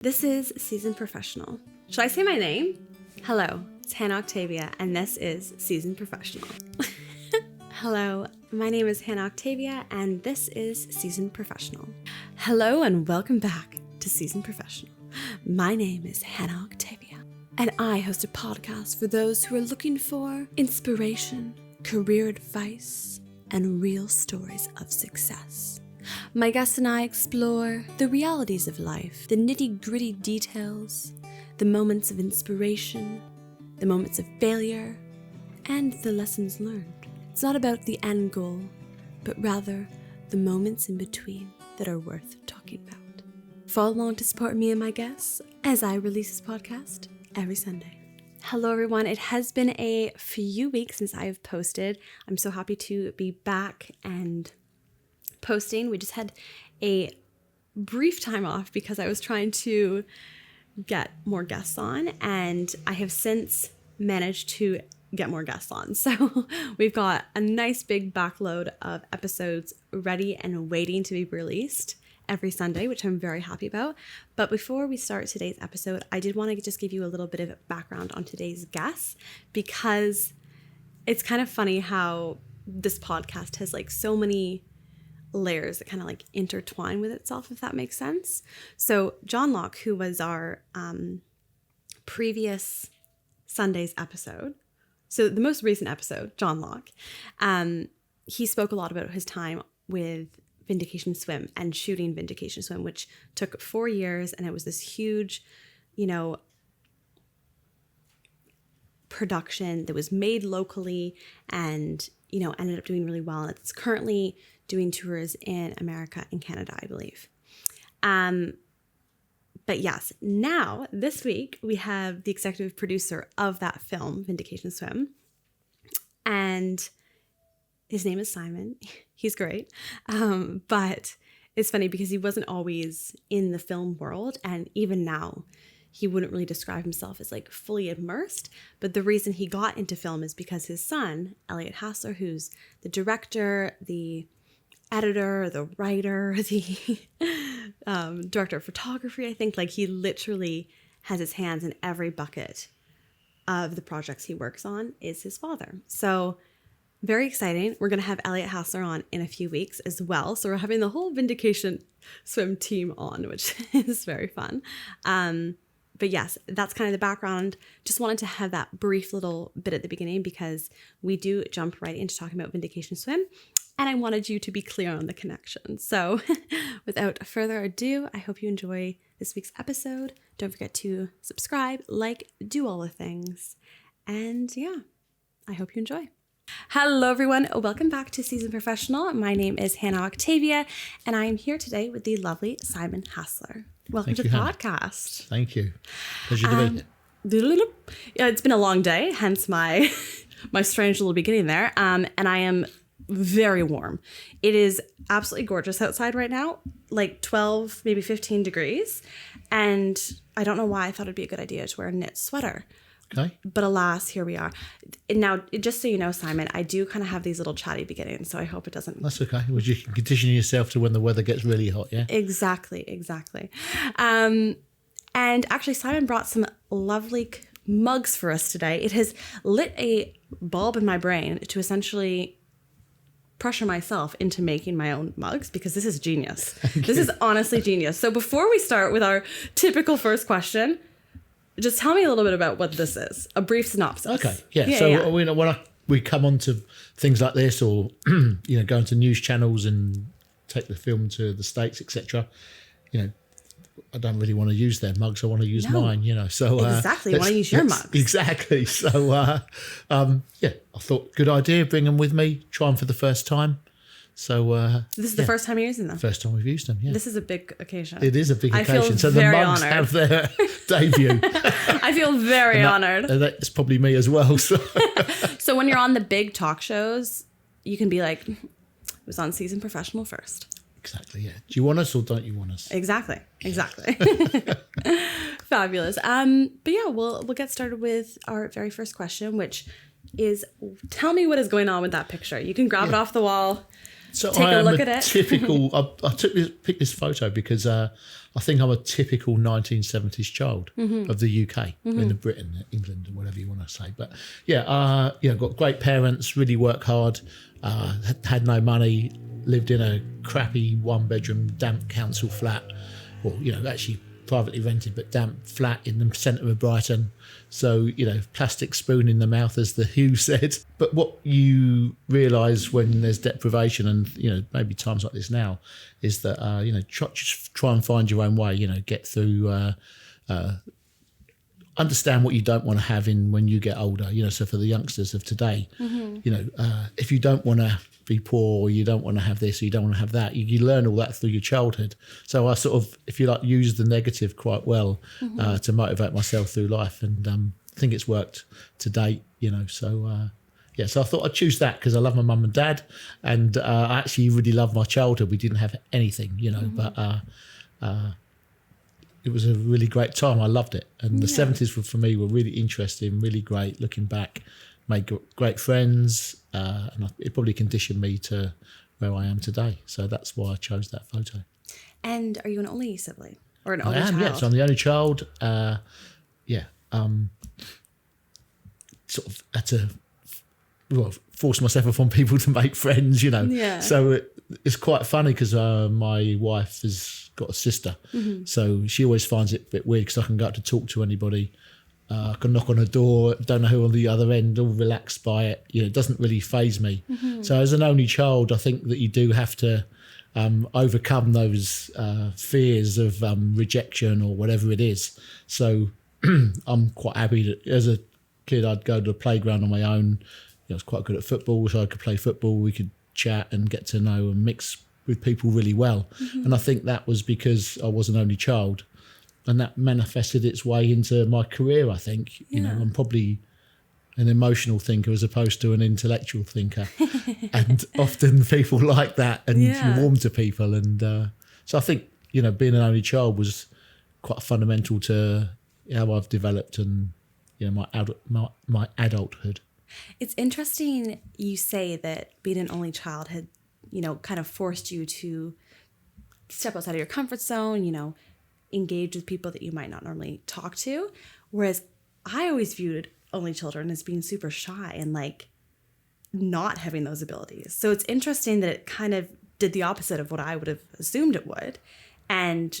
This is Seasoned Professional. Should I say my name? Hello, it's Hannah Octavia, and this is Seasoned Professional. Hello, my name is Hannah Octavia, and this is Seasoned Professional. Hello, and welcome back to Seasoned Professional. My name is Hannah Octavia, and I host a podcast for those who are looking for inspiration, career advice, and real stories of success. My guests and I explore the realities of life, the nitty-gritty details, the moments of inspiration, the moments of failure, and the lessons learned. It's not about the end goal, but rather the moments in between that are worth talking about. Follow along to support me and my guests as I release this podcast every Sunday. Hello everyone, it has been a few weeks since I have posted. I'm so happy to be back and posting. We just had a brief time off because I was trying to get more guests on, and I have since managed to get more guests on. So we've got a nice big backload of episodes ready and waiting to be released every Sunday, which I'm very happy about. But before we start today's episode, I did want to just give you a little bit of background on today's guests, because it's kind of funny how this podcast has like so many layers that kind of like intertwine with itself, if that makes sense. So John Locke, who was our previous Sunday's episode, so the most recent episode, John Locke, he spoke a lot about his time with Vindication Swim and shooting Vindication Swim, which took 4 years, and it was this huge, production that was made locally and, ended up doing really well. It's currently doing tours in America and Canada, I believe. But yes, now this week we have the executive producer of that film, Vindication Swim, and his name is Simon. He's great. But it's funny because he wasn't always in the film world, and even now he wouldn't really describe himself as like fully immersed. But the reason he got into film is because his son, Elliott Hasler, who's the director, the editor, the writer, the director of photography, I think, like he literally has his hands in every bucket of the projects he works on, is his father. So very exciting. We're going to have Elliott Hasler on in a few weeks as well. So we're having the whole Vindication Swim team on, which is very fun. But yes, that's kind of the background. Just wanted to have that brief little bit at the beginning because we do jump right into talking about Vindication Swim, and I wanted you to be clear on the connection. So without further ado, I hope you enjoy this week's episode. Don't forget to subscribe, like, do all the things. And yeah, I hope you enjoy. Hello everyone, welcome back to Seasoned Professional. My name is Hannah Octavia, and I am here today with the lovely Simon Hasler. Welcome to the podcast. Thank you. Pleasure to be. Yeah, it's been a long day, hence my strange little beginning there. And I am very warm. It is absolutely gorgeous outside right now, like 12, maybe 15 degrees. And I don't know why I thought it'd be a good idea to wear a knit sweater. Okay. But alas, here we are. Now, just so you know, Simon, I do kind of have these little chatty beginnings, so I hope it doesn't... That's okay. Well, you can condition yourself to when the weather gets really hot, yeah? Exactly. And actually, Simon brought some lovely mugs for us today. It has lit a bulb in my brain to essentially pressure myself into making my own mugs, because this is genius. This is honestly genius. So before we start with our typical first question... just tell me a little bit about what this is. A brief synopsis. Okay. Yeah. So when we come on to things like this, or go into news channels and take the film to the States, etc., I don't really want to use their mugs. I want to use mine. So exactly. I want to use your mugs. Exactly. So I thought good idea. Bring them with me. Try them for the first time. So this is the first time you're using them? First time we've used them, yeah. This is a big occasion. It is a big occasion. I feel so very the mugs honored. have their debut. I feel very honored. That's probably me as well. So when you're on the big talk shows, you can be like, it was on Seasoned Professional first. Exactly, yeah. Do you want us or don't you want us? Exactly. Fabulous. But yeah, we'll get started with our very first question, which is, tell me what is going on with that picture. You can grab it off the wall. So take I a am look a at it. typical. I picked this photo because I think I'm a typical 1970s child of the UK, in Britain, England, or whatever you want to say. But yeah, got great parents, really work hard, had no money, lived in a crappy 1-bedroom damp council flat, or actually privately rented but damp flat in the centre of Brighton. So, plastic spoon in the mouth, as the Who said. But what you realise when there's deprivation and, maybe times like this now, is that, try and find your own way, get through, understand what you don't want to have in when you get older. So for the youngsters of today, if you don't want to be poor, or you don't want to have this, or you don't want to have that, you learn all that through your childhood. So I sort of, if you like, use the negative quite well to motivate myself through life, and I think it's worked to date. So I thought I'd choose that because I love my mum and dad, and I actually really love my childhood. We didn't have anything, but it was a really great time. I loved it, and the 70s for me were really interesting, really great. Looking back, made great friends, and it probably conditioned me to where I am today. So that's why I chose that photo. And are you an only sibling or an only I am, child? yes. I'm the only child. Sort of had to force myself upon people to make friends, Yeah. So it's quite funny because my wife has got a sister, so she always finds it a bit weird because I can go up to talk to anybody. I can knock on a door, don't know who on the other end, all relaxed by it. It doesn't really faze me. So as an only child, I think that you do have to overcome those fears of rejection or whatever it is. So I'm quite happy that as a kid, I'd go to the playground on my own. I was quite good at football, so I could play football. We could chat and get to know and mix with people really well. And I think that was because I was an only child. And that manifested its way into my career, I think. I'm probably an emotional thinker as opposed to an intellectual thinker. And often people like that and you warm to people. And so I think, being an only child was quite fundamental to how I've developed and, my adulthood. It's interesting you say that being an only child had, kind of forced you to step outside of your comfort zone, engage with people that you might not normally talk to. Whereas I always viewed only children as being super shy and not having those abilities. So it's interesting that it kind of did the opposite of what I would have assumed it would, and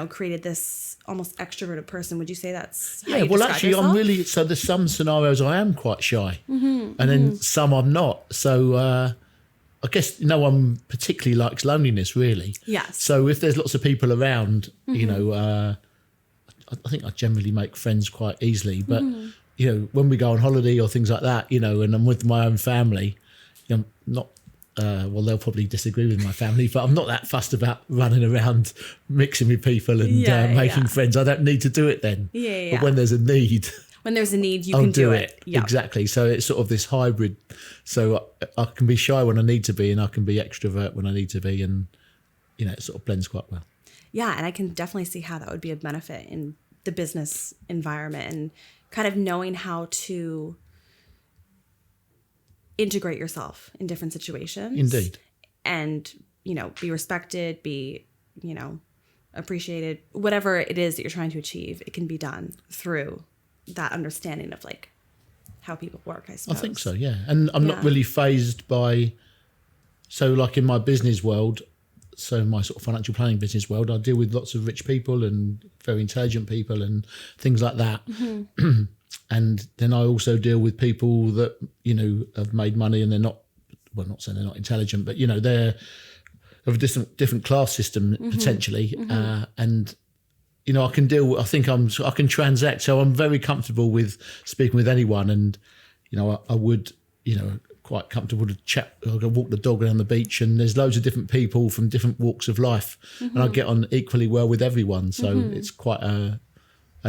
created this almost extroverted person. Would you say that's how you describe actually, yourself? so there's some scenarios I am quite shy, and then some I'm not. So I guess no one particularly likes loneliness, really. Yes. So if there's lots of people around, I think I generally make friends quite easily. But when we go on holiday or things like that, and I'm with my own family, I'm not. They'll probably disagree with my family, but I'm not that fussed about running around mixing with people and making friends. I don't need to do it then. Yeah. But when there's a need, you I'll can do it. Yeah. Exactly. So it's sort of this hybrid. So I can be shy when I need to be, and I can be extrovert when I need to be, and it sort of blends quite well. Yeah, and I can definitely see how that would be a benefit in the business environment, and kind of knowing how to integrate yourself in different situations. Indeed. And, be respected, be, appreciated, whatever it is that you're trying to achieve, it can be done through that understanding of how people work, I suppose. I think so, yeah. And I'm not really fazed by, so in my business world, so my sort of financial planning business world, I deal with lots of rich people and very intelligent people and things like that. And then I also deal with people that, have made money and they're not, not saying they're not intelligent, but, they're of a different class system potentially. And, I can deal, I can transact. So I'm very comfortable with speaking with anyone. And, I would, quite comfortable to chat. I can walk the dog around the beach and there's loads of different people from different walks of life. And I get on equally well with everyone. So it's quite a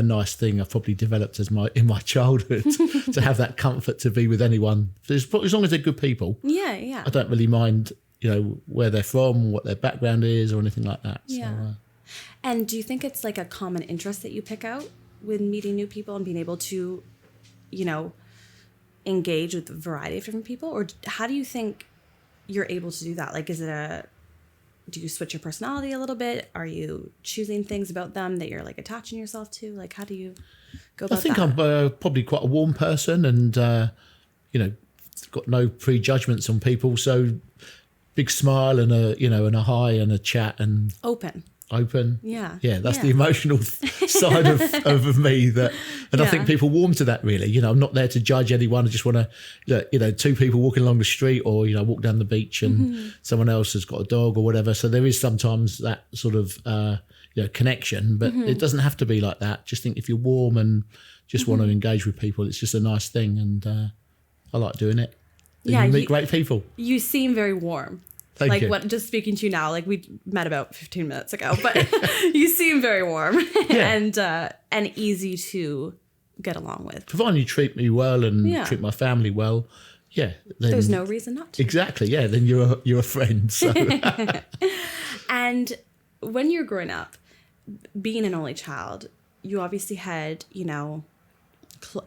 nice thing I've probably developed in my childhood to have that comfort to be with anyone. As long as they're good people. Yeah. I don't really mind, where they're from, what their background is or anything like that. Yeah. So, and do you think it's a common interest that you pick out when meeting new people and being able to, engage with a variety of different people? Or how do you think you're able to do that? Like, do you switch your personality a little bit? Are you choosing things about them that you're like attaching yourself to? Like, how do you go about that? I think I'm probably quite a warm person, and got no prejudgments on people. So big smile and a hi and a chat and open. Yeah, that's the emotional side of me. I think people warm to that, really. I'm not there to judge anyone. I just want to, two people walking along the street, or walk down the beach and someone else has got a dog or whatever. So there is sometimes that sort of connection, but it doesn't have to be like that. Just think if you're warm and just want to engage with people, it's just a nice thing, and I like doing it. And you meet great people. You seem very warm. Thank you. Just speaking to you now, like we met about 15 minutes ago, but you seem very warm and easy to get along with. Providing you treat me well and treat my family well, then there's no reason not to. Exactly, then you're a friend. So. And when you're growing up, being an only child, you obviously had,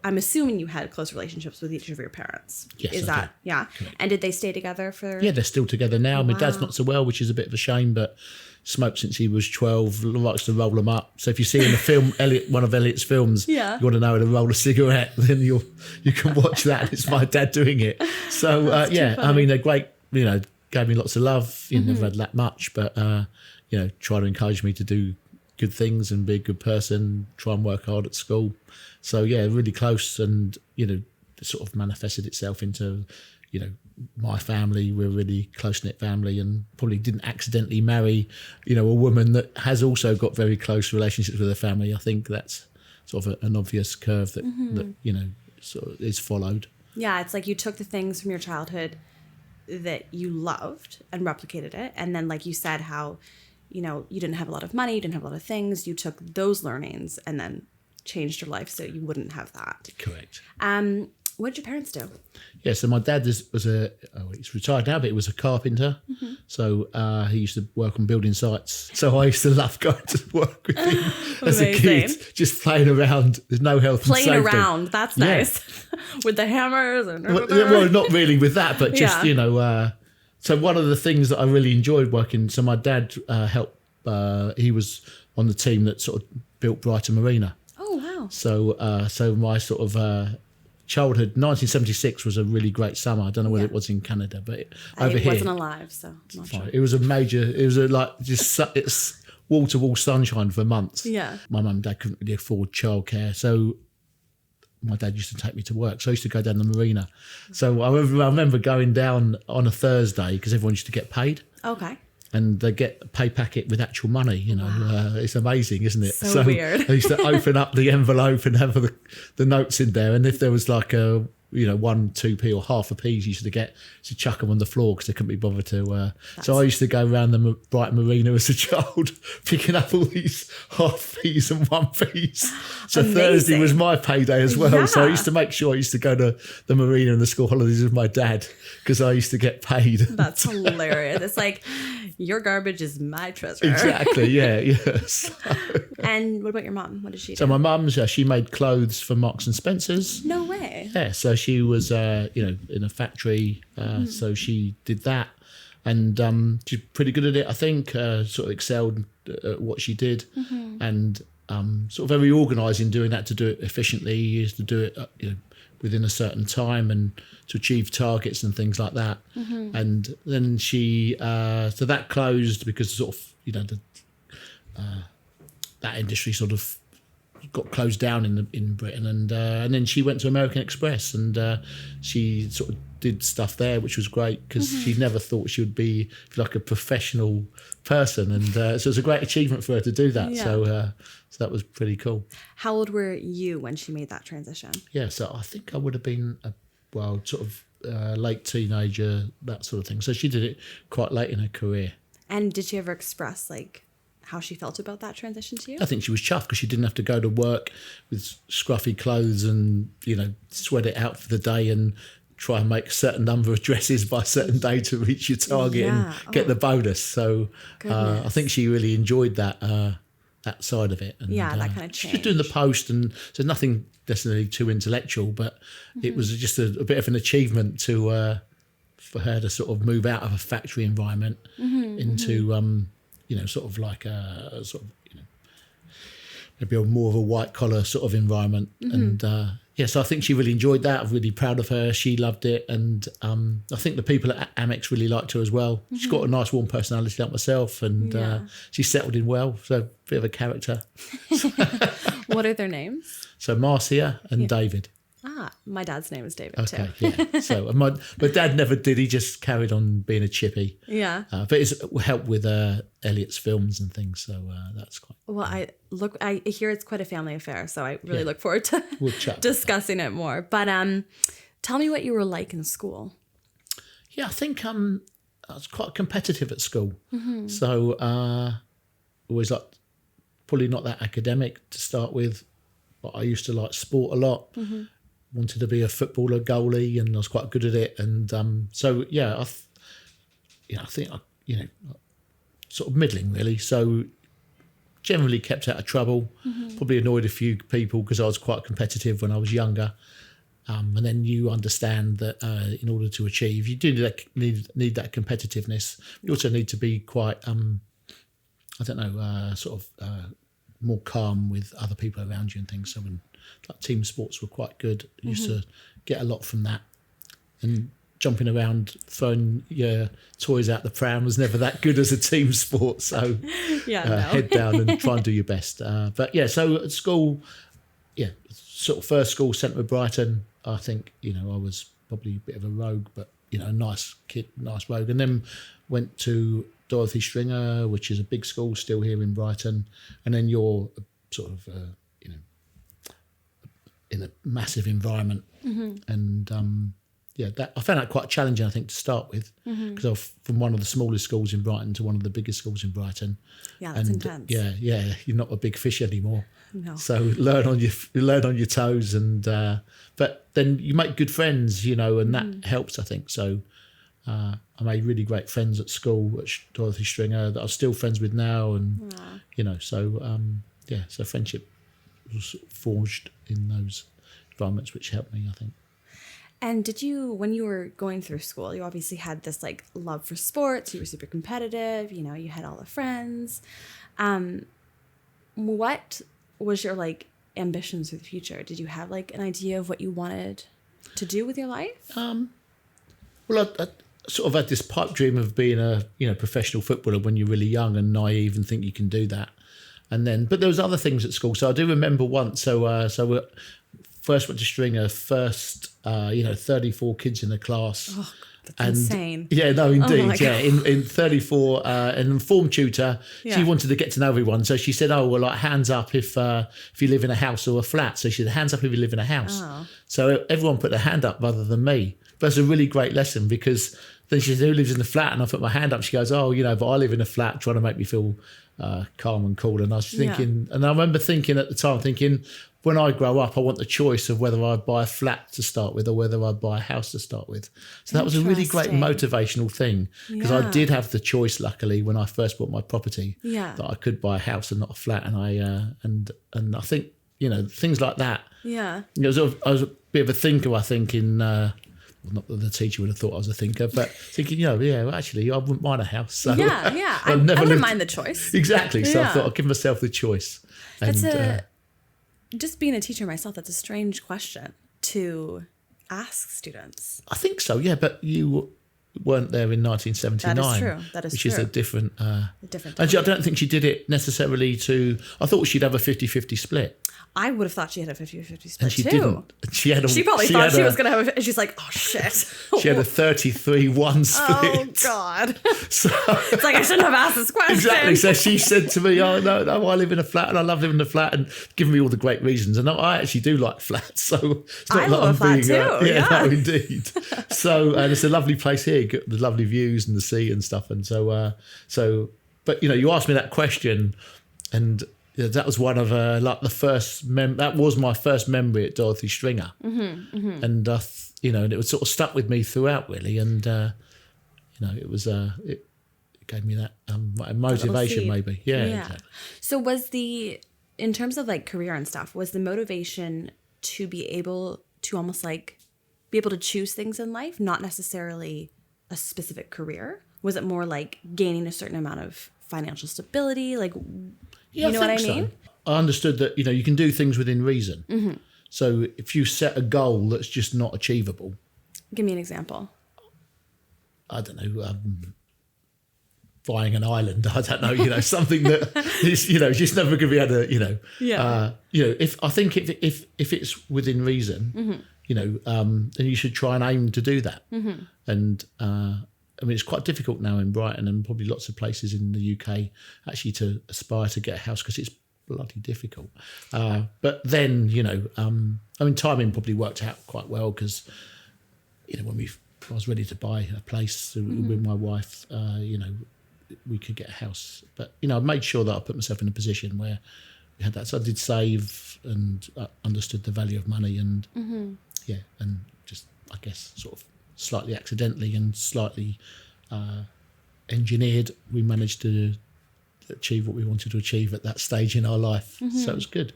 I'm assuming you had close relationships with each of your parents. Yes, Is that yeah? Correct. And did they stay together for? Yeah, they're still together now. Wow. My dad's not so well, which is a bit of a shame, but smoked since he was 12. Likes to roll them up. So if you see in the film one of Elliott's films, you want to know how to roll a cigarette, then you can watch that. It's my dad doing it. So I mean, they're great. Gave me lots of love. Never had that much, but try to encourage me to do good things and be a good person. Try and work hard at school. So really close, and it sort of manifested itself into my family. We're a really close knit family, and probably didn't accidentally marry a woman that has also got very close relationships with her family. I think that's sort of an obvious curve that sort of is followed. Yeah, it's like you took the things from your childhood that you loved and replicated it, and then like you said, how you didn't have a lot of money, you didn't have a lot of things. You took those learnings and then changed your life so you wouldn't have that. Correct. What did your parents do? Yeah, so my dad he's retired now, but he was a carpenter. So he used to work on building sites. So I used to love going to work with him as a kid, just playing around. There's no health and safety. Playing around, that's nice. With the hammers and well, not really with that, but just so one of the things that I really enjoyed working. So my dad helped. He was on the team that sort of built Brighton Marina. Oh wow! So my sort of childhood, 1976 was a really great summer. I don't know whether it was in Canada, but over here, I wasn't alive, so I'm not sure. It was it's wall to wall sunshine for months. Yeah, my mum and dad couldn't really afford childcare, so my dad used to take me to work. So I used to go down the marina. So I remember going down on a Thursday because everyone used to get paid. Okay. And they get a pay packet with actual money, Wow. It's amazing, isn't it? So weird. I used to open up the envelope and have the notes in there. And if there was like a, 1, 2p or half a p, you used to get to chuck them on the floor because they couldn't be bothered to. So I used to go around the Brighton Marina as a child, picking up all these half p's and 1p's. So amazing. Thursday was my payday as well. Yeah. So I used to make sure I used to go to the marina and the school holidays with my dad because I used to get paid. That's hilarious. It's like, your garbage is my treasure. Exactly, yes. And what about your mum? What did she do? So my mum, she made clothes for Marks and Spencer's. No way. Yeah, so she was, in a factory, so she did that. And she's pretty good at it, I think, sort of excelled at what she did. And sort of very organised in doing that, to do it efficiently. You used to do it within a certain time and to achieve targets and things like that. And then she, so that closed because sort of, that industry sort of got closed down in Britain. And then she went to American Express and she sort of did stuff there, which was great because she never thought she would be like a professional person. And so it was a great achievement for her to do that. Yeah. So that was pretty cool. How old were you when she made that transition? Yeah, so I think I would have been, sort of late teenager, that sort of thing. So she did it quite late in her career. And did she ever express how she felt about that transition to you? I think she was chuffed because she didn't have to go to work with scruffy clothes and, sweat it out for the day and try and make a certain number of dresses by a certain day to reach your target and get the bonus. So I think she really enjoyed that side of it. And, that kind of change. She was doing the post, and so nothing necessarily too intellectual, but it was just a bit of an achievement to for her to sort of move out of a factory environment into sort of like a sort of maybe more of a white collar sort of environment. And so I think she really enjoyed that. I'm really proud of her. She loved it, and I think the people at Amex really liked her as well. She's got a nice warm personality like myself, and she settled in well. So a bit of a character. What are their names? So Marcia and David. My dad's name is David Okay, too. yeah. So my dad never did. He just carried on being a chippy. Yeah. But it's helped with Elliott's films and things. So that's quite. Well, I hear it's quite a family affair, so I really look forward to discussing it more. But tell me what you were like in school. Yeah, I think I was quite competitive at school. So always like probably not that academic to start with, but I used to like sport a lot. Wanted to be a footballer, goalie, and I was quite good at it. And I think sort of middling really. So generally kept out of trouble. Probably annoyed a few people because I was quite competitive when I was younger. And then you understand that in order to achieve, you do need that competitiveness. You also need to be quite, more calm with other people around you and things. So when team sports were quite good, I used to get a lot from that. And jumping around, throwing your toys out the pram was never that good as a team sport. So head down and try and do your best. So at school, sort of first school, sent with Brighton. I think, I was probably a bit of a rogue, but, a nice kid, nice rogue. And then went to Dorothy Stringer, which is a big school still here in Brighton. And then you're sort of, in a massive environment. And, I found that quite challenging, I think, to start with, because I'm from one of the smallest schools in Brighton to one of the biggest schools in Brighton. Yeah, that's intense. Yeah, you're not a big fish anymore. No. So learn on your toes, and but then you make good friends, and that helps, I think. So I made really great friends at school at Dorothy Stringer that I'm still friends with now, and so friendship was forged in those environments, which helped me, I think. And did you, when you were going through school, you obviously had this like love for sports, you were super competitive, you had all the friends. What was your like ambitions for the future? Did you have like an idea of what you wanted to do with your life? Well, I sort of had this pipe dream of being a professional footballer when you're really young and naive and think you can do that. And then, but there was other things at school. So I do remember once. So we first went to Stringer. 34 kids in the class. Oh, that's insane. Yeah, no, indeed. In 34, an form tutor. She wanted to get to know everyone. So she said, like hands up if you live in a house or a flat. So she said, hands up if you live in a house. Oh. So everyone put their hand up rather than me. But it's a really great lesson, because then she said, who lives in the flat? And I put my hand up. She goes, but I live in a flat, trying to make me feel calm and cool. And I was thinking, and I remember thinking at the time, when I grow up, I want the choice of whether I'd buy a flat to start with or whether I'd buy a house to start with. So that was a really great motivational thing, because I did have the choice, luckily, when I first bought my property, that I could buy a house and not a flat. And I and I think, things like that. Yeah. I was a bit of a thinker, I think, in... not that the teacher would have thought I was a thinker, but thinking, actually, I wouldn't mind a house. So I wouldn't mind the choice. Exactly. So I thought I'd give myself the choice. Just being a teacher myself, that's a strange question to ask students. I think so, yeah, but you weren't there in 1979. That is true. Which is a different... different and I don't think she did it necessarily to... I thought she'd have a 50-50 split. I would have thought she had a 50-50 split and she too. Didn't. She probably thought she was going to have and she's like, oh shit. She had a 33-1 split. Oh God. So it's like, I shouldn't have asked this question. Exactly. So she said to me, no, I live in a flat and I love living in a flat, and giving me all the great reasons. And I actually do like flats. So it's not I love a flat too. No, indeed. So, and it's a lovely place here, the lovely views and the sea and stuff. And so, but you asked me that question, and that was one of the first. That was my first memory at Dorothy Stringer, and and it was sort of stuck with me throughout, really. And it was it gave me that motivation, maybe. Yeah. Exactly. So in terms of like career and stuff, was the motivation to be able to almost like be able to choose things in life, not necessarily a specific career? Was it more like gaining a certain amount of financial stability? Like, Yeah, you know what I mean? I understood that, you can do things within reason. Mm-hmm. So if you set a goal that's just not achievable, Give me an example. I don't know, buying an island, I don't know, something that is, just never going to be able to, Yeah. if it's within reason, then you should try and aim to do that. And it's quite difficult now in Brighton and probably lots of places in the UK actually to aspire to get a house because it's bloody difficult. But then, timing probably worked out quite well because, when I was ready to buy a place with my wife, we could get a house. But, I made sure that I put myself in a position where we had that. So I did save and understood the value of money and, and just, I guess, sort of slightly accidentally and slightly engineered, we managed to achieve what we wanted to achieve at that stage in our life. So it was good.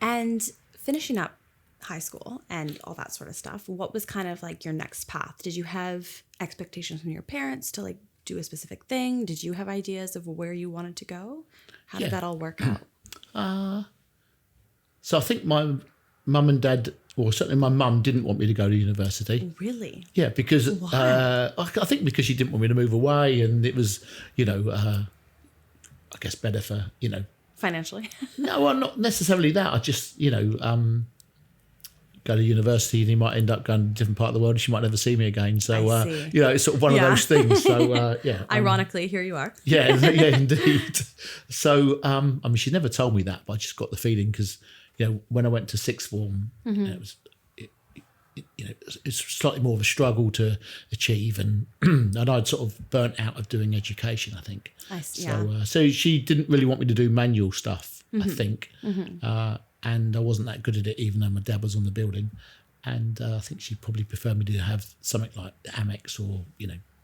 And finishing up high school and all that sort of stuff, what was kind of like your next path? Did you have expectations from your parents to like do a specific thing? Did you have ideas of where you wanted to go? How did that all work out? So I think my mum and dad, or certainly my mum, didn't want me to go to university. Really? Yeah, because I think because she didn't want me to move away, and it was, I guess better for, Financially? No, well, not necessarily that. I just, go to university and you might end up going to a different part of the world and she might never see me again. So, it's sort of one of those things. So, Ironically, here you are. Yeah, indeed. So, she never told me that, but I just got the feeling because, when I went to sixth form, it's slightly more of a struggle to achieve, and and I'd sort of burnt out of doing education, I think. So she didn't really want me to do manual stuff, I think, and I wasn't that good at it, even though my dad was on the building, and I think she probably preferred me to have something like Amex or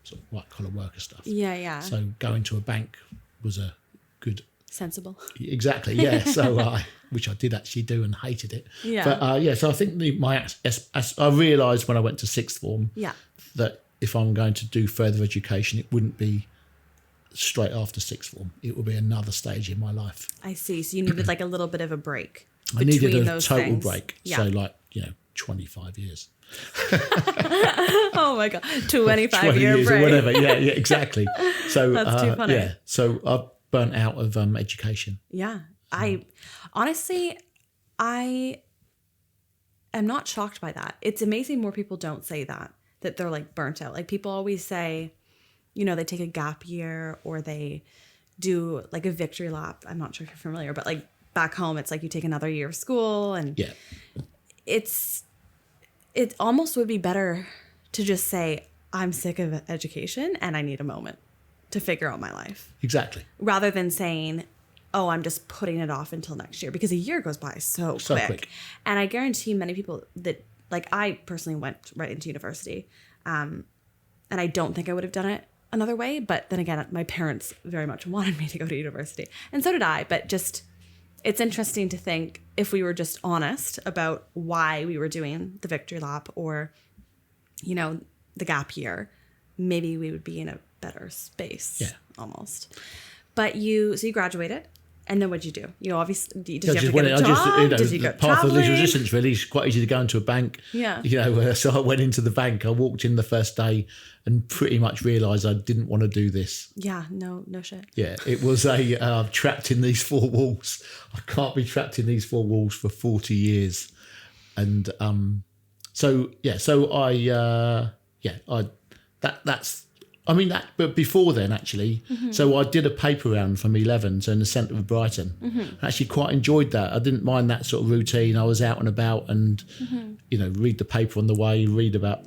sort of white collar worker stuff. Yeah. So going to a bank was a good. Sensible. Exactly, yeah. So, which I did actually do and hated it. Yeah. But so I think I realised when I went to sixth form that if I'm going to do further education, it wouldn't be straight after sixth form. It would be another stage in my life. I see. So you needed like a little bit of a break. I needed a those total things. break. Yeah. So 25 years. Oh my God. 25-year years break. or whatever. Yeah, exactly. So That's too funny. Yeah. So I burnt out of education. Yeah. I am not shocked by that. It's amazing more people don't say that they're like burnt out. Like people always say, they take a gap year or they do like a victory lap. I'm not sure if you're familiar, but like back home, it's like you take another year of school and it almost would be better to just say, I'm sick of education and I need a moment to figure out my life. Exactly. Rather than saying, oh, I'm just putting it off until next year, because a year goes by so quick. And I guarantee many people that, like I personally went right into university, and I don't think I would have done it another way. But then again, my parents very much wanted me to go to university, and so did I. But just, it's interesting to think if we were just honest about why we were doing the victory lap or, the gap year, maybe we would be in a better space almost. But you graduated, and then what'd you do? Obviously, did you have to get a job? Did you go path of traveling? least resistance, really. It's quite easy to go into a bank. Yeah. So I went into the bank. I walked in the first day and pretty much realised I didn't want to do this. Yeah, no shit. Yeah, it was trapped in these four walls. I can't be trapped in these four walls for 40 years. And but before then, actually, so I did a paper round from 11, so in the centre of Brighton. I actually quite enjoyed that. I didn't mind that sort of routine. I was out and about and, read the paper on the way, read about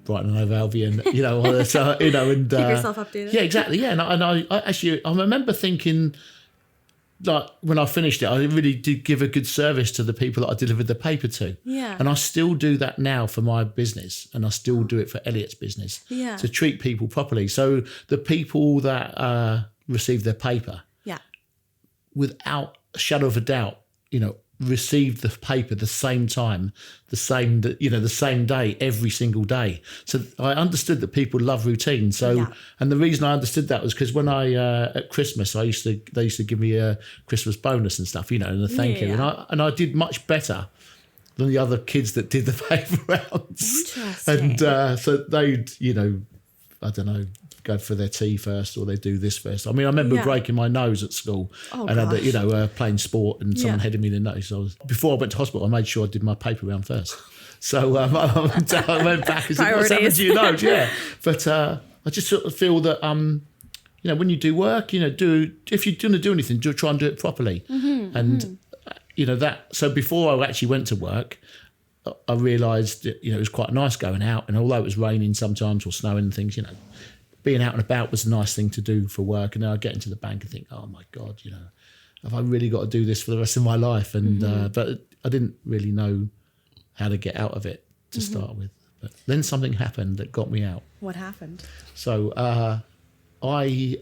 Brighton and Hove Albion, and, keep yourself updated. Yeah, exactly. Yeah, and I remember thinking, like when I finished it, I really did give a good service to the people that I delivered the paper to. Yeah. And I still do that now for my business, and I still do it for Elliott's business. Yeah. To treat people properly. So the people that receive their paper, without a shadow of a doubt, received the paper the same time, the same day, every single day. So I understood that people love routine. So, and the reason I understood that was because when I at Christmas, they used to give me a Christmas bonus and stuff, and a thank you, and I did much better than the other kids that did the paper rounds. Interesting. And so they'd, I don't know, go for their tea first, or they do this first. I mean, I remember breaking my nose at school playing sport, and someone headed me in the nose. So before I went to hospital, I made sure I did my paper round first. So I went back and said, "What's happened to your nose?" Yeah, but I just sort of feel that when you do work, if you're going to do anything, try and do it properly. And that. So before I actually went to work, I realised that, it was quite nice going out, and although it was raining sometimes or snowing and things, being out and about was a nice thing to do for work. And then I get into the bank and think, oh my God, have I really got to do this for the rest of my life? And but I didn't really know how to get out of it to start with. But then something happened that got me out. What happened? So they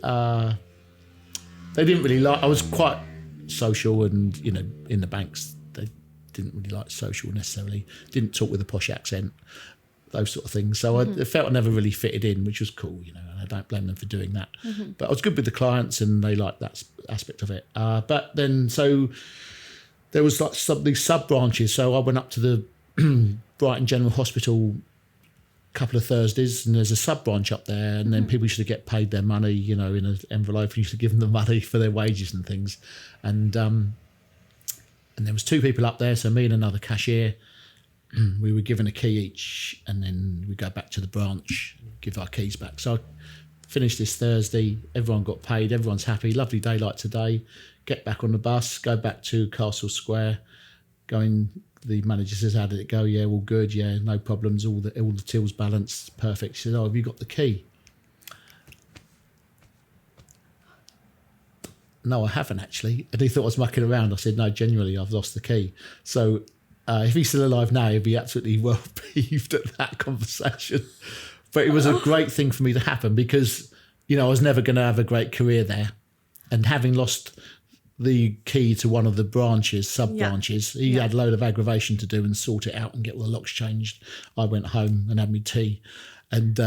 didn't really like. I was quite social, and in the banks they didn't really like social necessarily. Didn't talk with a posh accent, those sort of things. So I felt I never really fitted in, which was cool, and I don't blame them for doing that. But I was good with the clients, and they liked that aspect of it. But then, so there was like these sub branches. So I went up to the Brighton General Hospital a couple of Thursdays, and there's a sub branch up there, and then people used to get paid their money, in an envelope, and used to give them the money for their wages and things. And there was two people up there, so me and another cashier. We were given a key each, and then we go back to the branch, give our keys back. So I finished this Thursday, everyone got paid, everyone's happy, lovely day like today, get back on the bus, go back to Castle Square, the manager says, how did it go? Yeah, all good, yeah, no problems, all the tills balanced, perfect. She said, oh, have you got the key? No, I haven't actually. And he thought I was mucking around. I said, no, genuinely, I've lost the key. So if he's still alive now, he'd be absolutely well peeved at that conversation. But it was a great thing for me to happen because, I was never going to have a great career there. And having lost the key to one of the branches, sub-branches, he had a load of aggravation to do and sort it out and get all the locks changed. I went home and had me tea. And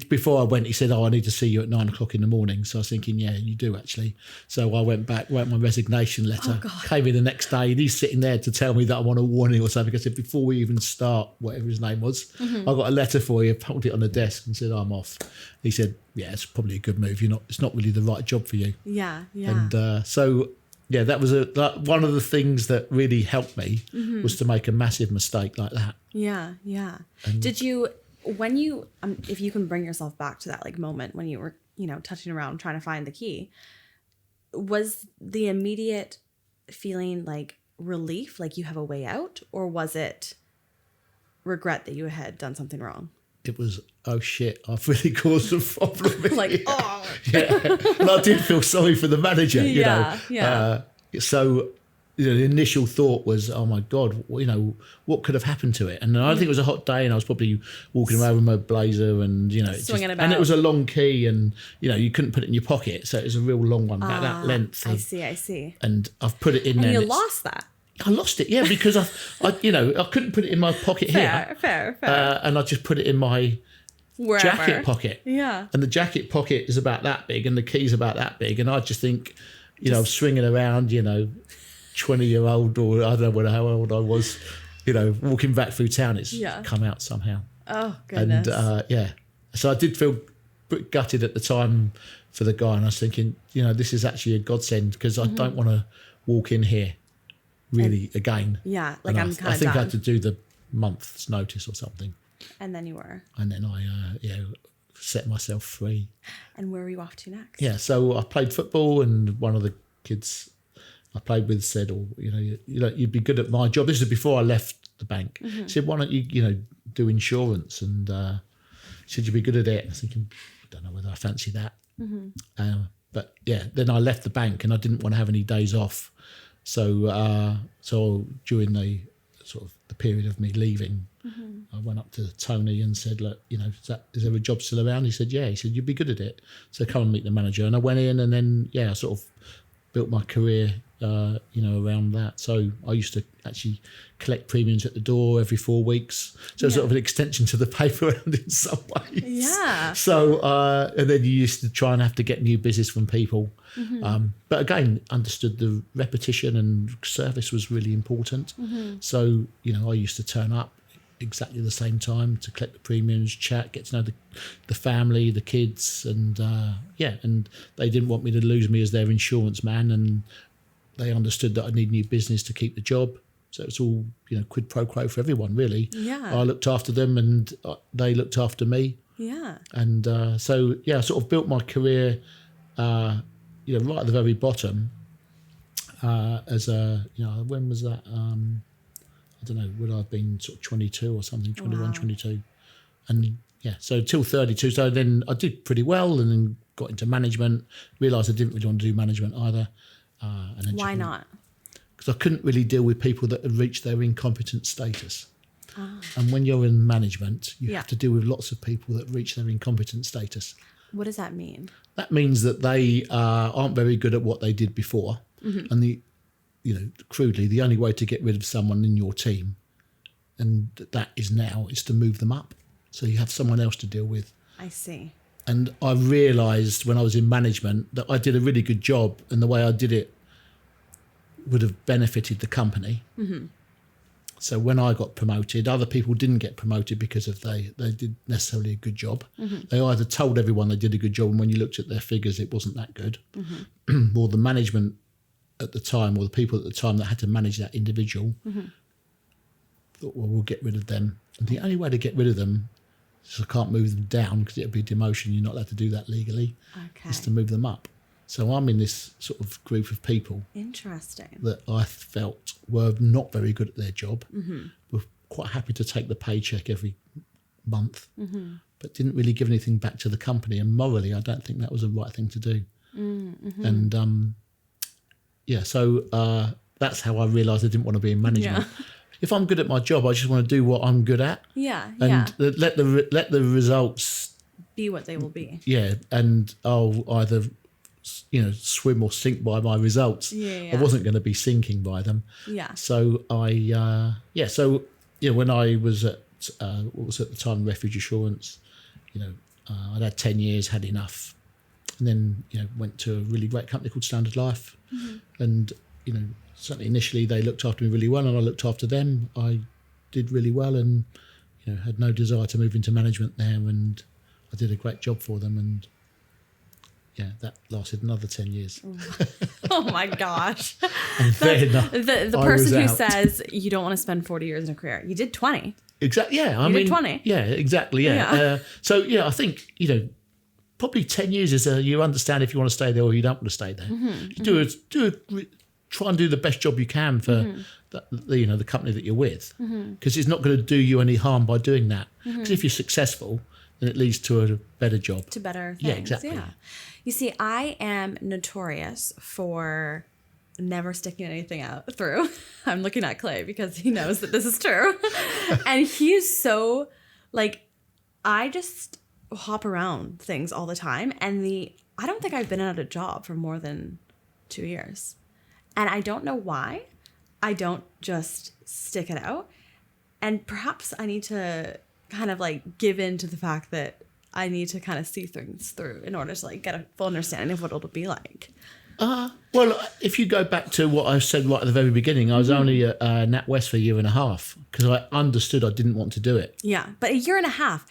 before I went, he said, oh, I need to see you at 9 o'clock in the morning. So I was thinking, yeah, you do actually. So I went back, wrote my resignation letter, came in the next day, and he's sitting there to tell me that I'm on a warning or something. I said, before we even start, whatever his name was, I got a letter for you, pulled it on the desk and said, I'm off. He said, yeah, it's probably a good move. It's not really the right job for you. Yeah. And that was one of the things that really helped me was to make a massive mistake like that. Yeah. And did you... When you, if you can bring yourself back to that moment when you were, touching around trying to find the key, was the immediate feeling like relief, like you have a way out, or was it regret that you had done something wrong? It was, oh shit, I've really caused a problem. Yeah. And I did feel sorry for the manager, So the initial thought was, oh my God, what could have happened to it? And I think it was a hot day, and I was probably walking around with my blazer, and swinging about. And it was a long key, and you couldn't put it in your pocket, so it was a real long one, about that length. I see. And I've put it in there. And you lost that. I lost it, yeah, because I couldn't put it in my pocket here. Fair. And I just put it in my jacket pocket. Yeah. And the jacket pocket is about that big, and the key's about that big, and I just think, I'm swinging around, 20-year-old, or I don't know how old I was, walking back through town, it's come out somehow. Oh, goodness. And so I did feel gutted at the time for the guy, and I was thinking, this is actually a godsend, because I don't want to walk in here really again. Yeah, like and I'm kind of I think I had to do the month's notice or something. And then you were. And then I set myself free. And where were you off to next? Yeah, so I played football, and one of the kids I played with said, you'd be good at my job. This is before I left the bank. He said, why don't you, do insurance? And he said, you'd be good at it. I was thinking, I don't know whether I fancy that. But yeah, then I left the bank, and I didn't want to have any days off. So during the sort of the period of me leaving, I went up to Tony and said, look, is there a job still around? He said, yeah. He said, you'd be good at it. So come and meet the manager. And I went in, and then, I sort of built my career around that. So I used to actually collect premiums at the door every 4 weeks. So it's sort of an extension to the paper round in some ways. Yeah. So, and then you used to try and have to get new business from people. But again, understood the repetition and service was really important. So, I used to turn up exactly the same time to collect the premiums, chat, get to know the family, the kids, and and they didn't want me to lose me as their insurance man, and they understood that I need new business to keep the job. So it's all quid pro quo for everyone, really. Yeah. I looked after them, and they looked after me. Yeah. And I sort of built my career, right at the very bottom. As a when was that? I don't know, would I have been sort of 22 or something, 21, 22. And so till 32. So then I did pretty well and then got into management, realised I didn't really want to do management either. And then Why not? Because I couldn't really deal with people that had reached their incompetent status. And when you're in management, you have to deal with lots of people that reach their incompetent status. What does that mean? That means that they aren't very good at what they did before. And crudely, the only way to get rid of someone in your team, and that is now, is to move them up. So you have someone else to deal with. I see. And I realised when I was in management that I did a really good job, and the way I did it would have benefited the company. So when I got promoted, other people didn't get promoted because of they did necessarily a good job. They either told everyone they did a good job, and when you looked at their figures, it wasn't that good. Or the management at the time, or the people at the time that had to manage that individual, thought, well, we'll get rid of them. And the only way to get rid of them is I can't move them down because it'd be demotion. You're not allowed to do that legally. Okay. Is to move them up. So I'm in this sort of group of people. Interesting. That I felt were not very good at their job, were quite happy to take the paycheck every month, but didn't really give anything back to the company. And morally, I don't think that was the right thing to do. And so that's how I realised I didn't want to be in management. Yeah. If I'm good at my job, I just want to do what I'm good at. Yeah. And let the results be what they will be. Yeah, and I'll either swim or sink by my results. I wasn't going to be sinking by them. Yeah. So when I was at what was at the time Refuge Assurance, I'd had 10 years, had enough, and then went to a really great company called Standard Life, and certainly initially they looked after me really well, and I looked after them. I did really well, and had no desire to move into management there, and I did a great job for them, and that lasted another 10 years. Oh my gosh. And then the person who says you don't want to spend 40 years in a career, you did 20. Exactly. Yeah, I mean, did 20. Yeah, exactly. Yeah. I think probably 10 years is you understand if you want to stay there or you don't want to stay there. Try and do the best job you can for the company that you're with, because it's not going to do you any harm by doing that. Because if you're successful, then it leads to a better job. To better things. Yeah, exactly. Yeah. You see, I am notorious for never sticking anything out through. I'm looking at Clay because he knows that this is true. And he's so, I just hop around things all the time. And I don't think I've been out of a job for more than 2 years. And I don't know why. I don't just stick it out. And perhaps I need to kind of give in to the fact that I need to kind of see things through in order to get a full understanding of what it'll be like. Well, if you go back to what I said right at the very beginning, I was only at NatWest for a year and a half because I understood I didn't want to do it. Yeah, but a year and a half,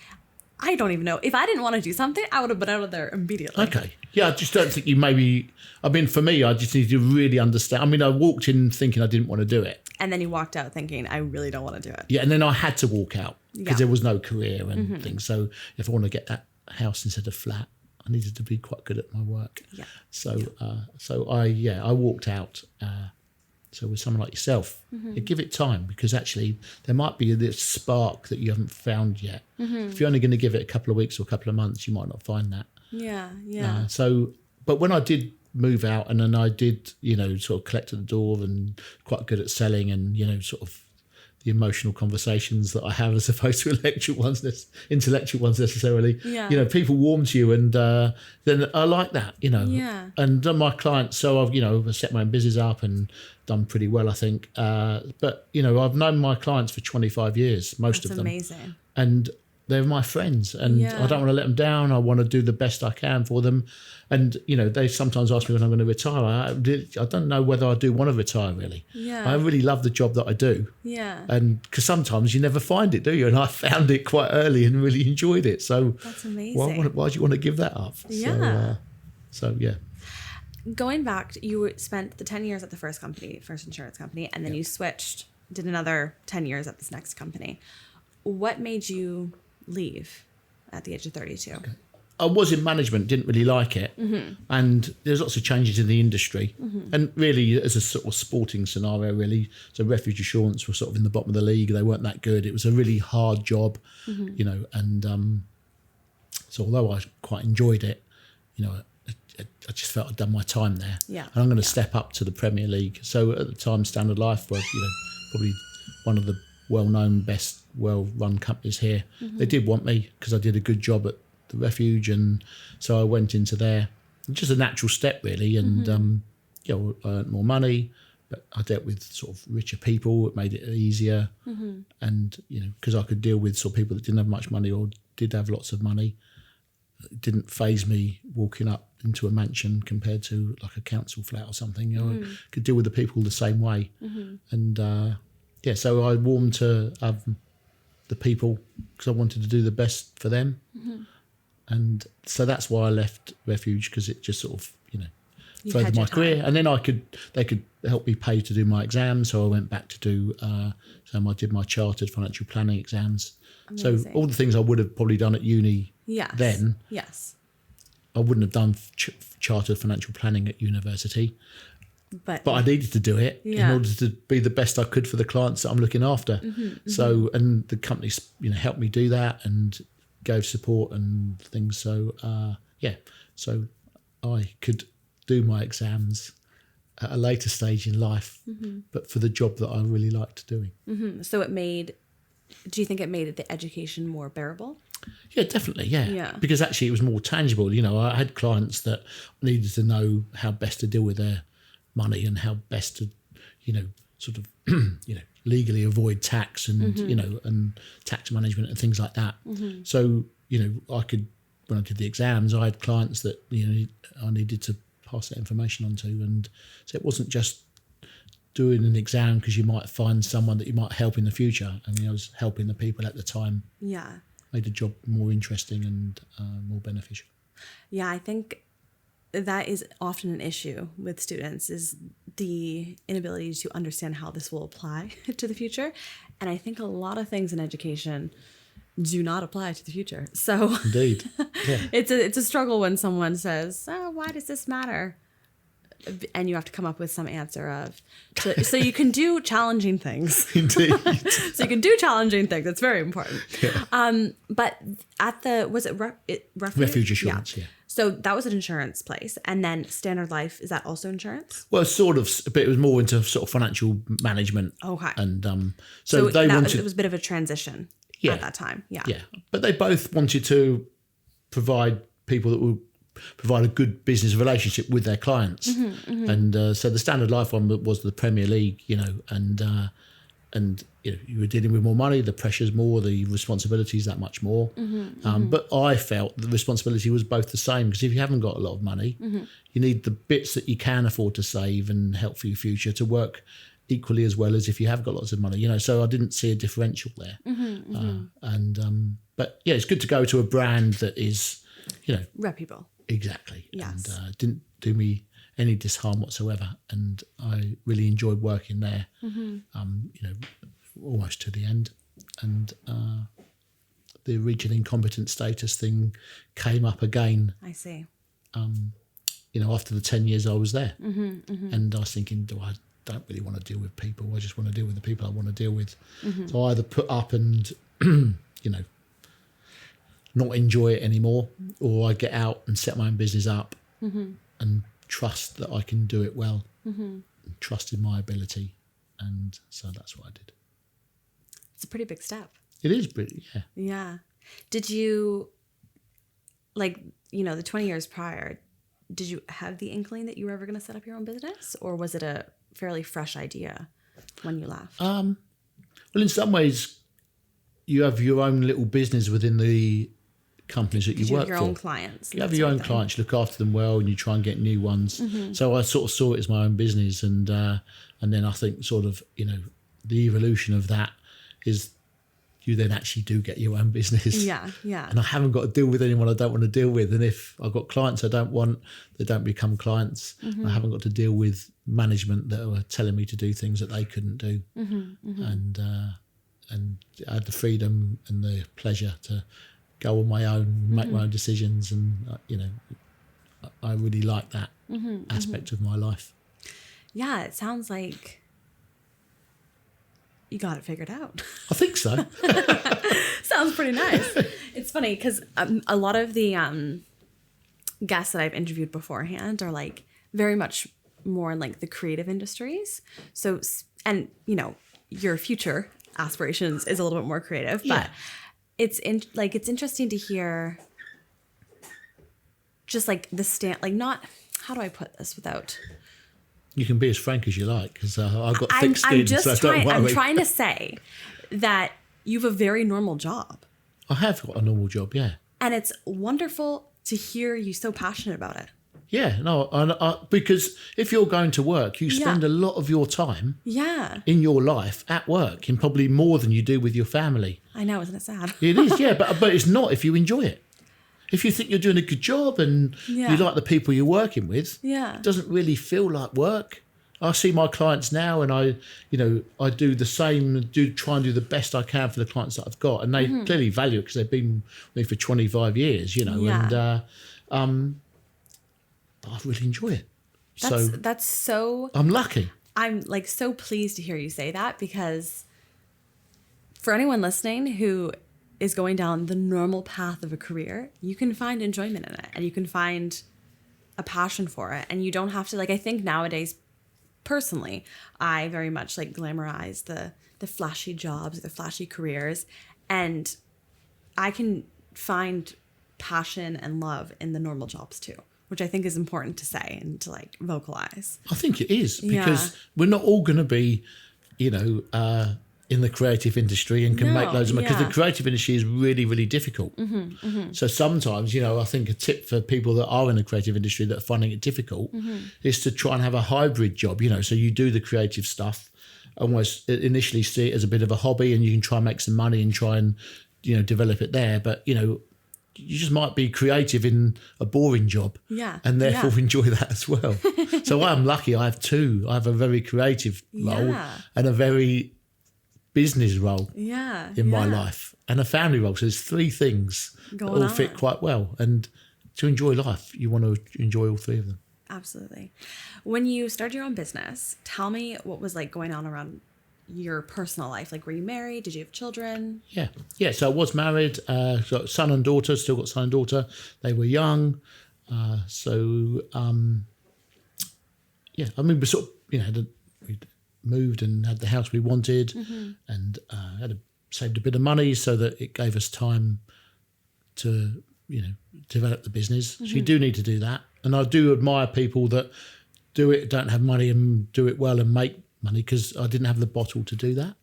I don't even know. If I didn't want to do something, I would have been out of there immediately. Okay. Yeah, I just don't think you maybe... I mean, for me, I just need to really understand. I mean, I walked in thinking I didn't want to do it. And then you walked out thinking, I really don't want to do it. Yeah, and then I had to walk out because there was no career and things. So if I want to get that house instead of flat, I needed to be quite good at my work. Yeah. So I walked out. So with someone like yourself, you give it time because actually there might be this spark that you haven't found yet. If you're only going to give it a couple of weeks or a couple of months, you might not find that. Yeah. But when I did move out and then I did, sort of collect at the door and quite good at selling and, sort of the emotional conversations that I have as opposed to intellectual ones necessarily. Yeah. You know, people warm to you, and then I like that, you know. Yeah. And my clients, so I've, you know, set my own business up and done pretty well, I think. But, you know, I've known my clients for 25 years, most That's of them. amazing. And they're my friends, and Yeah. I don't want to let them down. I want to do the best I can for them. And, you know, they sometimes ask me when I'm going to retire. I don't know whether I do want to retire, really. Yeah. I really love the job that I do. Yeah. And because sometimes you never find it, do you? And I found it quite early and really enjoyed it. So That's amazing. why do you want to give that up? Yeah. So yeah. Going back, you spent the 10 years at the first insurance company, and then you switched, did another 10 years at this next company. What made you leave at the age of 32? Okay. I was in management, didn't really like it. Mm-hmm. And there's lots of changes in the industry. Mm-hmm. And really, as a sort of sporting scenario, really, so refuge assurance were sort of in the bottom of the league. They weren't that good. It was a really hard job, mm-hmm. you know. And so although I quite enjoyed it, you know, I just felt I'd done my time there. Yeah. And I'm going to step up to the Premier League. So at the time, Standard Life was, you know, probably one of the well-known, best, well-run companies here. Mm-hmm. They did want me because I did a good job at the refuge, and so I went into there. Just a natural step, really, and mm-hmm. You know, I earned more money, but I dealt with sort of richer people. It made it easier, mm-hmm. and you know, because I could deal with sort of people that didn't have much money or did have lots of money. It didn't faze me walking up into a mansion compared to like a council flat or something. You know, mm-hmm. I could deal with the people the same way, mm-hmm. and yeah, so I warmed to the people because I wanted to do the best for them. Mm-hmm. And so that's why I left Refuge, because it just sort of, you know, furthered my career. And then they could help me pay to do my exams. So I went back to do, so I did my chartered financial planning exams. Amazing. So all the things I would have probably done at uni then, I wouldn't have done chartered financial planning at university. But I needed to do it in order to be the best I could for the clients that I'm looking after. Mm-hmm, so, mm-hmm. and the companies, you know, helped me do that and gave support and things. So, so I could do my exams at a later stage in life, mm-hmm. but for the job that I really liked doing. Mm-hmm. So do you think it made the education more bearable? Yeah, definitely. Yeah. Because actually it was more tangible. You know, I had clients that needed to know how best to deal with their money and how best to, you know, sort of, you know, legally avoid tax and, mm-hmm. you know, and tax management and things like that. Mm-hmm. So, you know, when I did the exams, I had clients that, you know, I needed to pass that information on to. And so it wasn't just doing an exam because you might find someone that you might help in the future. I mean, I was helping the people at the time. Yeah. Made the job more interesting and more beneficial. Yeah, I think that is often an issue with students, is the inability to understand how this will apply to the future. And I think a lot of things in education do not apply to the future. So indeed, yeah. it's a struggle when someone says, "Oh, why does this matter?" And you have to come up with some answer so you can do challenging things. Indeed. So you can do challenging things. It's very important. Yeah. But at Refuge Assurance, yeah. So that was an insurance place. And then Standard Life, is that also insurance? Well, sort of, but it was more into sort of financial management. Okay. And so it was a bit of a transition at that time. Yeah. Yeah. But they both wanted to provide people that would provide a good business relationship with their clients. Mm-hmm, mm-hmm. And so the Standard Life one was the Premier League, you know, and you know, you were dealing with more money, the pressure's more, the responsibilities that much more. Mm-hmm, mm-hmm. But I felt the responsibility was both the same, because if you haven't got a lot of money, mm-hmm. you need the bits that you can afford to save and help for your future to work equally as well as if you have got lots of money, you know. So I didn't see a differential there. Mm-hmm, mm-hmm. But yeah, it's good to go to a brand that is, you know, reputable. Exactly. Yes. And didn't do me any disharm whatsoever, and I really enjoyed working there. Mm-hmm. You know, almost to the end, and the region incompetence status thing came up again. I see. You know, after the 10 years I was there, mm-hmm, mm-hmm. and I was thinking, I don't really want to deal with people. I just want to deal with the people I want to deal with. Mm-hmm. So I either put up and, you know, not enjoy it anymore, or I get out and set my own business up, mm-hmm. and trust that I can do it well, mm-hmm. and trust in my ability. And so that's what I did. It's a pretty big step. It is pretty, yeah. Yeah. Did you, like, you know, the 20 years prior, did you have the inkling that you were ever going to set up your own business? Or was it a fairly fresh idea when you left? Well, in some ways, you have your own little business within the companies that you work for. You have your own clients. You have your own clients, you look after them well, and you try and get new ones. So I sort of saw it as my own business, and then I think sort of, you know, the evolution of that is you then actually do get your own business. Yeah, yeah. And I haven't got to deal with anyone I don't want to deal with. And if I've got clients I don't want, they don't become clients. I haven't got to deal with management that are telling me to do things that they couldn't do. And I had the freedom and the pleasure to go on my own, make my own decisions. And, you know, I really like that aspect of my life. Yeah, it sounds like you got it figured out. I think so. Sounds pretty nice. It's funny because a lot of the guests that I've interviewed beforehand are like very much more in like the creative industries. So, and you know, your future aspirations is a little bit more creative, but it's interesting to hear just like the like not, how do I put this without... You can be as frank as you like, because I've got thick skin, so don't worry. I'm trying to say that you have a very normal job. I have got a normal job, yeah. And it's wonderful to hear you so passionate about it. Yeah, no, because if you're going to work, you spend a lot of your time in your life at work, and probably more than you do with your family. I know, isn't it sad? It is, yeah, but it's not if you enjoy it. If you think you're doing a good job and you like the people you're working with, it doesn't really feel like work. I see my clients now, and I do the same, try and do the best I can for the clients that I've got, and they clearly value it because they've been with me for 25 years, you know, and I really enjoy it. That's so... I'm lucky. I'm like so pleased to hear you say that, because for anyone listening who is going down the normal path of a career, you can find enjoyment in it, and you can find a passion for it, and you don't have to, like, I think nowadays, personally, I very much like glamorize the flashy jobs, the flashy careers, and I can find passion and love in the normal jobs too, which I think is important to say and to like vocalize. I think it is, because we're not all going to be, you know, in the creative industry and can make loads of money, because the creative industry is really, really difficult. So sometimes, you know, I think a tip for people that are in the creative industry that are finding it difficult is to try and have a hybrid job, you know, so you do the creative stuff, almost initially see it as a bit of a hobby, and you can try and make some money and try and, you know, develop it there. But, you know, you just might be creative in a boring job and therefore enjoy that as well. So I'm lucky I have two. I have a very creative role and a very business role in my life, and a family role. So there's three things that all fit quite well. And to enjoy life, you want to enjoy all three of them. Absolutely. When you started your own business, tell me what was like going on around your personal life. Like, were you married? Did you have children? Yeah. So I was married. Got son and daughter. Still got son and daughter. They were young. I mean, we sort of, you know, we moved and had the house we wanted, and saved a bit of money so that it gave us time to, you know, develop the business. So you do need to do that. And I do admire people that do it, don't have money, and do it well and make money, because I didn't have the bottle to do that.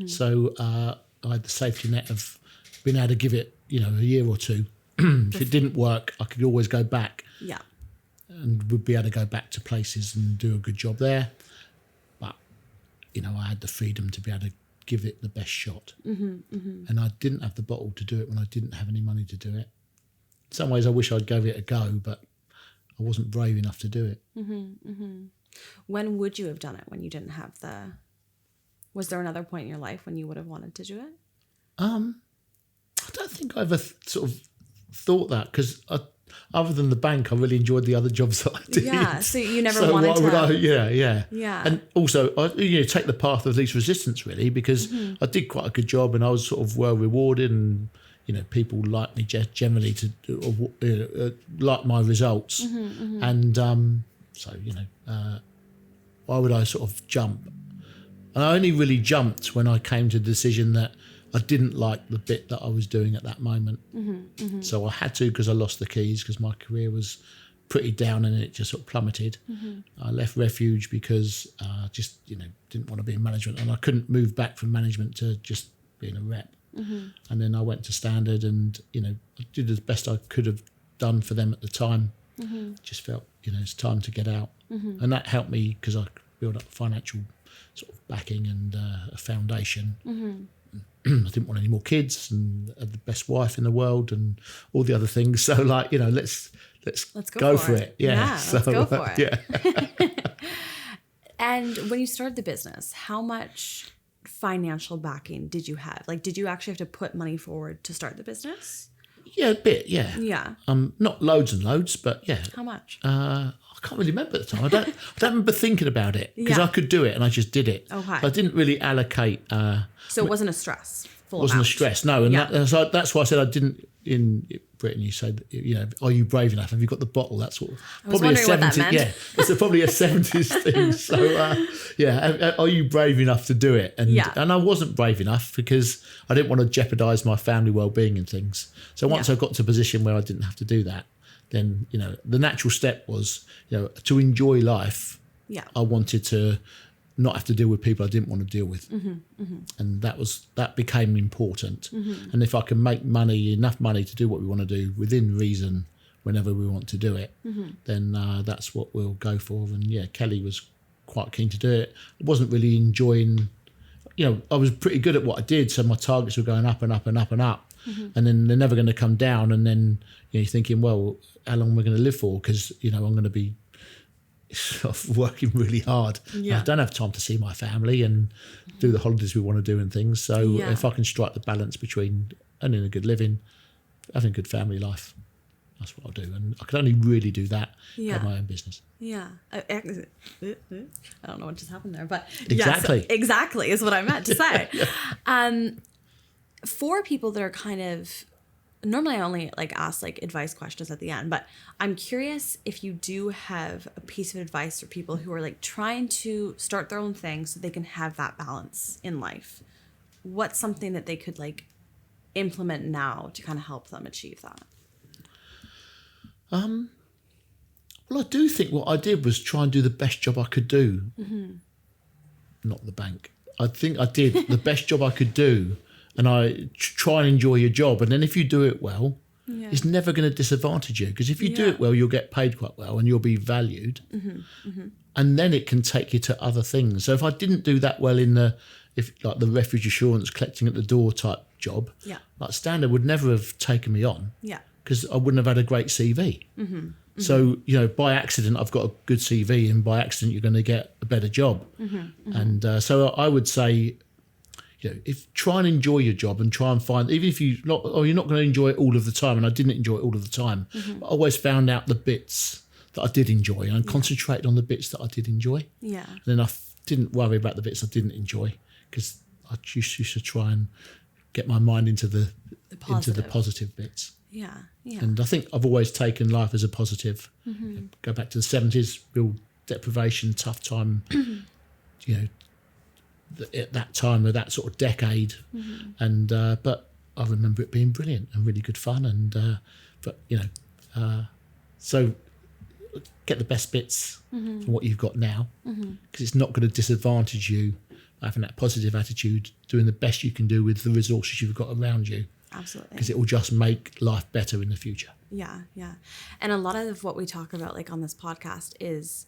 So I had the safety net of being able to give it, you know, a year or two. If it didn't work, I could always go back. And would be able to go back to places and do a good job there. But, you know, I had the freedom to be able to give it the best shot. And I didn't have the bottle to do it when I didn't have any money to do it. In some ways, I wish I'd gave it a go, but I wasn't brave enough to do it. When would you have done it? When you didn't have the... Was there another point in your life when you would have wanted to do it? I don't think I ever sort of thought that, because other than the bank, I really enjoyed the other jobs that I did. Yeah, so you never wanted to... Yeah. And also, I take the path of least resistance, really, because I did quite a good job, and I was sort of well rewarded, and, you know, people like me generally to like my results. And so, you know, why would I sort of jump And I only really jumped when I came to the decision that I didn't like the bit that I was doing at that moment. So I had to, because I lost the keys, because my career was pretty down and it just sort of plummeted. I left Refuge because I just, didn't want to be in management, and I couldn't move back from management to just being a rep. And then I went to Standard, and, I did the best I could have done for them at the time. Just felt, it's time to get out. And that helped me because I could build up financial sort of backing and a foundation. I didn't want any more kids, and had the best wife in the world and all the other things. So let's go for it. Yeah, let's go for it. Yeah. And when you started the business, how much financial backing did you have? Like, did you actually have to put money forward to start the business? Yeah, a bit. Yeah. Yeah. Not loads and loads, but yeah. How much? I can't really remember at the time. I don't remember thinking about it, because I could do it and I just did it. Okay. So I didn't really allocate. So it wasn't a stress. Wasn't a stress, no. And that's why I said I didn't. In Britain, you said, are you brave enough? Have you got the bottle? That's what. I was wondering what that meant. Yeah, it's probably a 70s thing. So are you brave enough to do it? And I wasn't brave enough, because I didn't want to jeopardise my family well-being and things. So once I got to a position where I didn't have to do that, then the natural step was to enjoy life. Yeah, I wanted to not have to deal with people I didn't want to deal with. And that became important. And if I can make enough money to do what we want to do within reason whenever we want to do it, then that's what we'll go for. And Kelly was quite keen to do it. I wasn't really enjoying, I was pretty good at what I did, so my targets were going up and up and up and up. And then they're never going to come down. And then you're thinking, well, how long am I going to live for? Because I'm going to be working really hard. I don't have time to see my family and do the holidays we want to do and things. So if I can strike the balance between earning a good living, having a good family life, that's what I'll do. And I can only really do that by my own business. Yeah. I don't know what just happened there, but exactly. Exactly is what I meant to say. For people that are kind of, normally I only ask advice questions at the end, but I'm curious if you do have a piece of advice for people who are trying to start their own thing so they can have that balance in life. What's something that they could implement now to kind of help them achieve that? Well, I do think what I did was try and do the best job I could do. Not the bank. I think I did the best job I could do. And I try and enjoy your job. And then if you do it well, it's never going to disadvantage you. Because if you do it well, you'll get paid quite well and you'll be valued. And then it can take you to other things. So if I didn't do that well in the refuge assurance, collecting at the door type job, Standard would never have taken me on. Because I wouldn't have had a great CV. So, by accident, I've got a good CV, and by accident, you're going to get a better job. And so I would say, if try and enjoy your job and try and find, even if you're not going to enjoy it all of the time, and I didn't enjoy it all of the time, but I always found out the bits that I did enjoy and concentrated on the bits that I did enjoy. And then I didn't worry about the bits I didn't enjoy, because I used to try and get my mind into the positive bits. And I think I've always taken life as a positive. Go back to the 70s, real deprivation, tough time, at that time of that sort of decade, and but I remember it being brilliant and really good fun, and so get the best bits from what you've got now, because it's not going to disadvantage you having that positive attitude, doing the best you can do with the resources you've got around you. Absolutely. Because it will just make life better in the future. Yeah. And a lot of what we talk about on this podcast is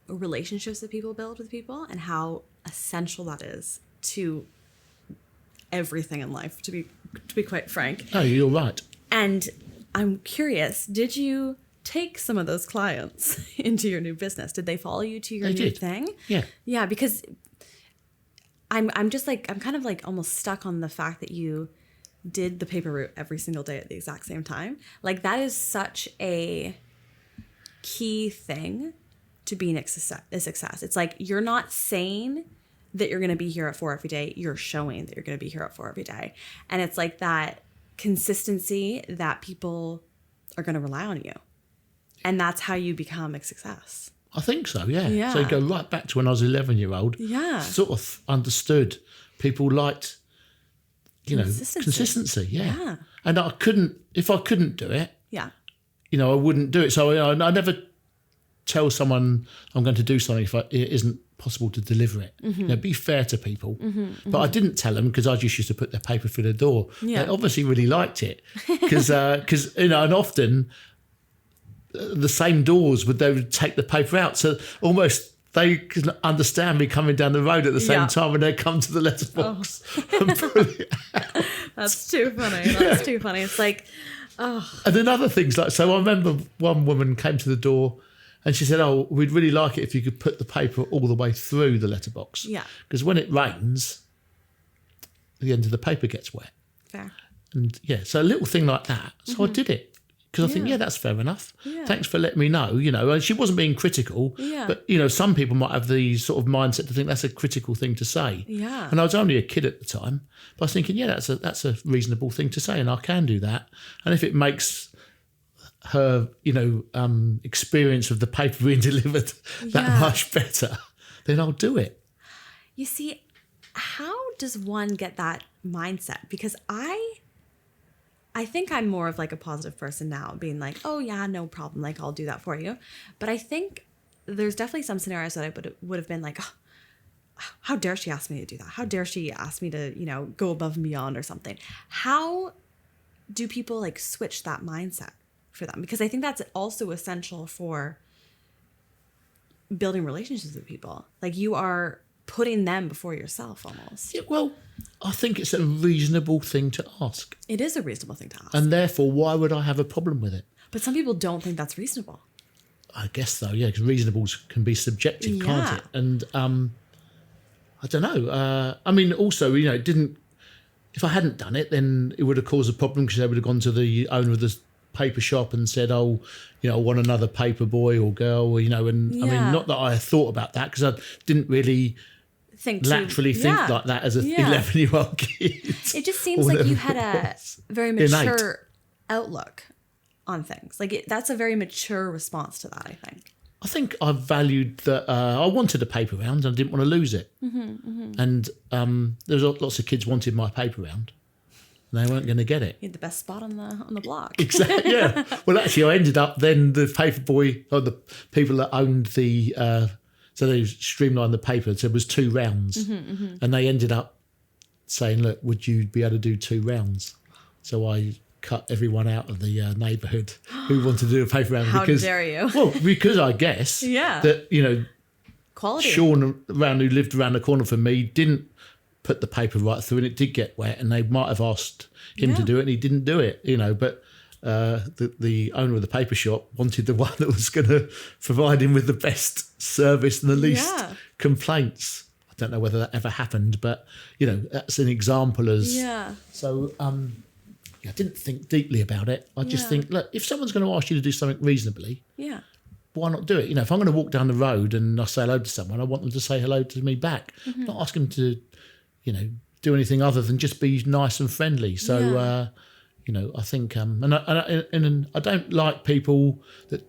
relationships that people build with people, and how essential that is to everything in life, to be quite frank. Oh, you're right. And I'm curious, did you take some of those clients into your new business? Did they follow you to your new thing? Yeah, because I'm just I'm kind of almost stuck on the fact that you did the paper route every single day at the exact same time. That is such a key thing to being a success. It's you're not saying that you're going to be here at 4 every day. You're showing that you're going to be here at 4 every day. And it's that consistency that people are going to rely on you. And that's how you become a success. I think so, yeah. Yeah. So you go right back to when I was 11-year-old. Yeah. Sort of understood people liked, consistency. Yeah. Yeah. And if I couldn't do it, Yeah. I wouldn't do it. So I never tell someone I'm going to do something if it isn't possible to deliver it. Be fair to people. But I didn't tell them because I just used to put their paper through the door. Yeah. They obviously really liked it because and often the same doors they would take the paper out. So almost they can understand me coming down the road at the same time when they come to the letterbox and pull it out. That's too funny. That's too funny. It's like, And then other things so I remember one woman came to the door and she said, "Oh, we'd really like it if you could put the paper all the way through the letterbox." Yeah. Because when it rains, the end of the paper gets wet. fair. And so a little thing like that. So I did it. Because I think, that's fair enough. Yeah. Thanks for letting me know, And she wasn't being critical. Yeah. But, some people might have the sort of mindset to think that's a critical thing to say. Yeah. And I was only a kid at the time. But I was thinking, that's a reasonable thing to say and I can do that. And if it makes her, experience of the paper being delivered that much better, then I'll do it. You see, how does one get that mindset? Because I think I'm more of like a positive person now, being like, oh yeah, no problem. Like, I'll do that for you. But I think there's definitely some scenarios that I would have been like, oh, how dare she ask me to do that? How dare she ask me to, go above and beyond or something? How do people like switch that mindset for them? Because I think that's also essential for building relationships with people. Like, you are putting them before yourself almost. Yeah, well, I think it's a reasonable thing to ask. It is a reasonable thing to ask. And therefore, why would I have a problem with it? But some people don't think that's reasonable. I guess so, yeah, because reasonables can be subjective, can't it? And I don't know. I mean, also, it didn't. If I hadn't done it, then it would have caused a problem because they would have gone to the owner of the paper shop and said, "Oh, I want another paper boy or girl," And I mean, not that I thought about that because I didn't really laterally think like that as a 11-year-old kid. It just seems like you had a very mature outlook on things. Like, that's a very mature response to that, I think. I think I valued that. I wanted a paper round and I didn't want to lose it. And there was lots of kids wanted my paper round and they weren't going to get it. You had the best spot on the block. Exactly, yeah. Well, actually, I ended up then the paper boy, or the people that owned the, so they streamlined the paper. So it was 2 rounds. And they ended up saying, "Look, would you be able to do 2 rounds?" So I cut everyone out of the neighbourhood who wanted to do a paper round. How dare you? Well, because I guess that, Quality. Sean around who lived around the corner from me didn't put the paper right through and it did get wet and they might have asked him to do it and he didn't do it, but the owner of the paper shop wanted the one that was going to provide him with the best service and the least complaints. I don't know whether that ever happened, but that's an example as so I didn't think deeply about it. I just think, look, if someone's going to ask you to do something reasonably, why not do it? If I'm going to walk down the road and I say hello to someone, I want them to say hello to me back. Not ask them to, do anything other than just be nice and friendly. So, I think, and I don't like people that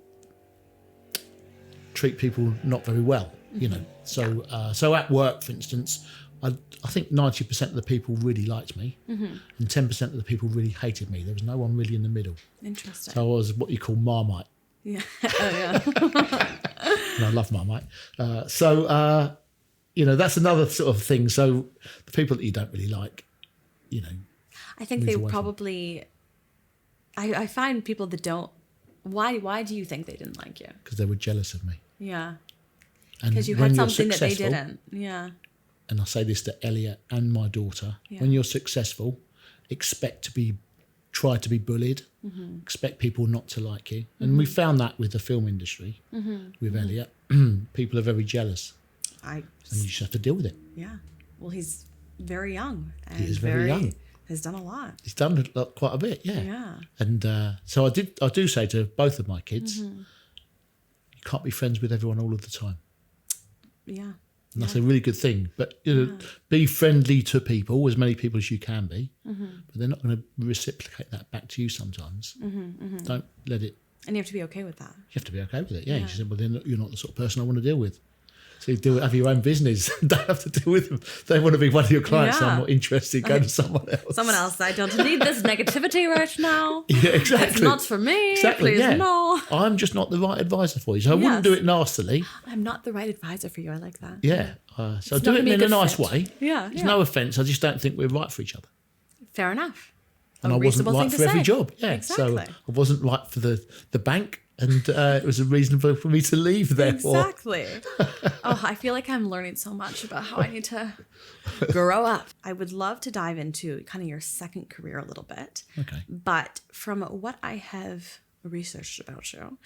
treat people not very well, So, so at work, for instance, I think 90% of the people really liked me and 10% of the people really hated me. There was no one really in the middle. Interesting. So I was what you call Marmite. Yeah. Oh, yeah. And I love Marmite. That's another sort of thing. So the people that you don't really like, I think they probably... I find people that don't... Why do you think they didn't like you? Because they were jealous of me. Yeah. And because you had something that they didn't. Yeah. And I say this to Elliott and my daughter, when you're successful, try to be bullied, expect people not to like you. And we found that with the film industry, with Elliott. People are very jealous. And you just have to deal with it. Yeah. Well, he's very young. And he is very young. Has done a lot. He's done quite a bit, yeah. Yeah. And so I do say to both of my kids, you can't be friends with everyone all of the time. Yeah. And that's a really good thing. But be friendly to people, as many people as you can be. But they're not going to reciprocate that back to you sometimes. Don't let it And you have to be okay with that. You have to be okay with it, yeah. She said, well, then you're not the sort of person I want to deal with. So you have your own business. Don't have to deal with them. They want to be one of your clients. So I'm not interested. Go to someone else. Someone else. I don't need this negativity right now. Yeah, exactly. It's not for me. Exactly. Please, no. I'm just not the right advisor for you. So I wouldn't do it nastily. I'm not the right advisor for you. I like that. Yeah. So do it in a nice way. Yeah. There's no offence. I just don't think we're right for each other. Fair enough. And I wasn't right for every job. Yeah. Exactly. So I wasn't right for the bank. And it was a reason for me to leave, therefore. Exactly. Oh, I feel like I'm learning so much about how I need to grow up. I would love to dive into kind of your second career a little bit. Okay. But from what I have researched about you,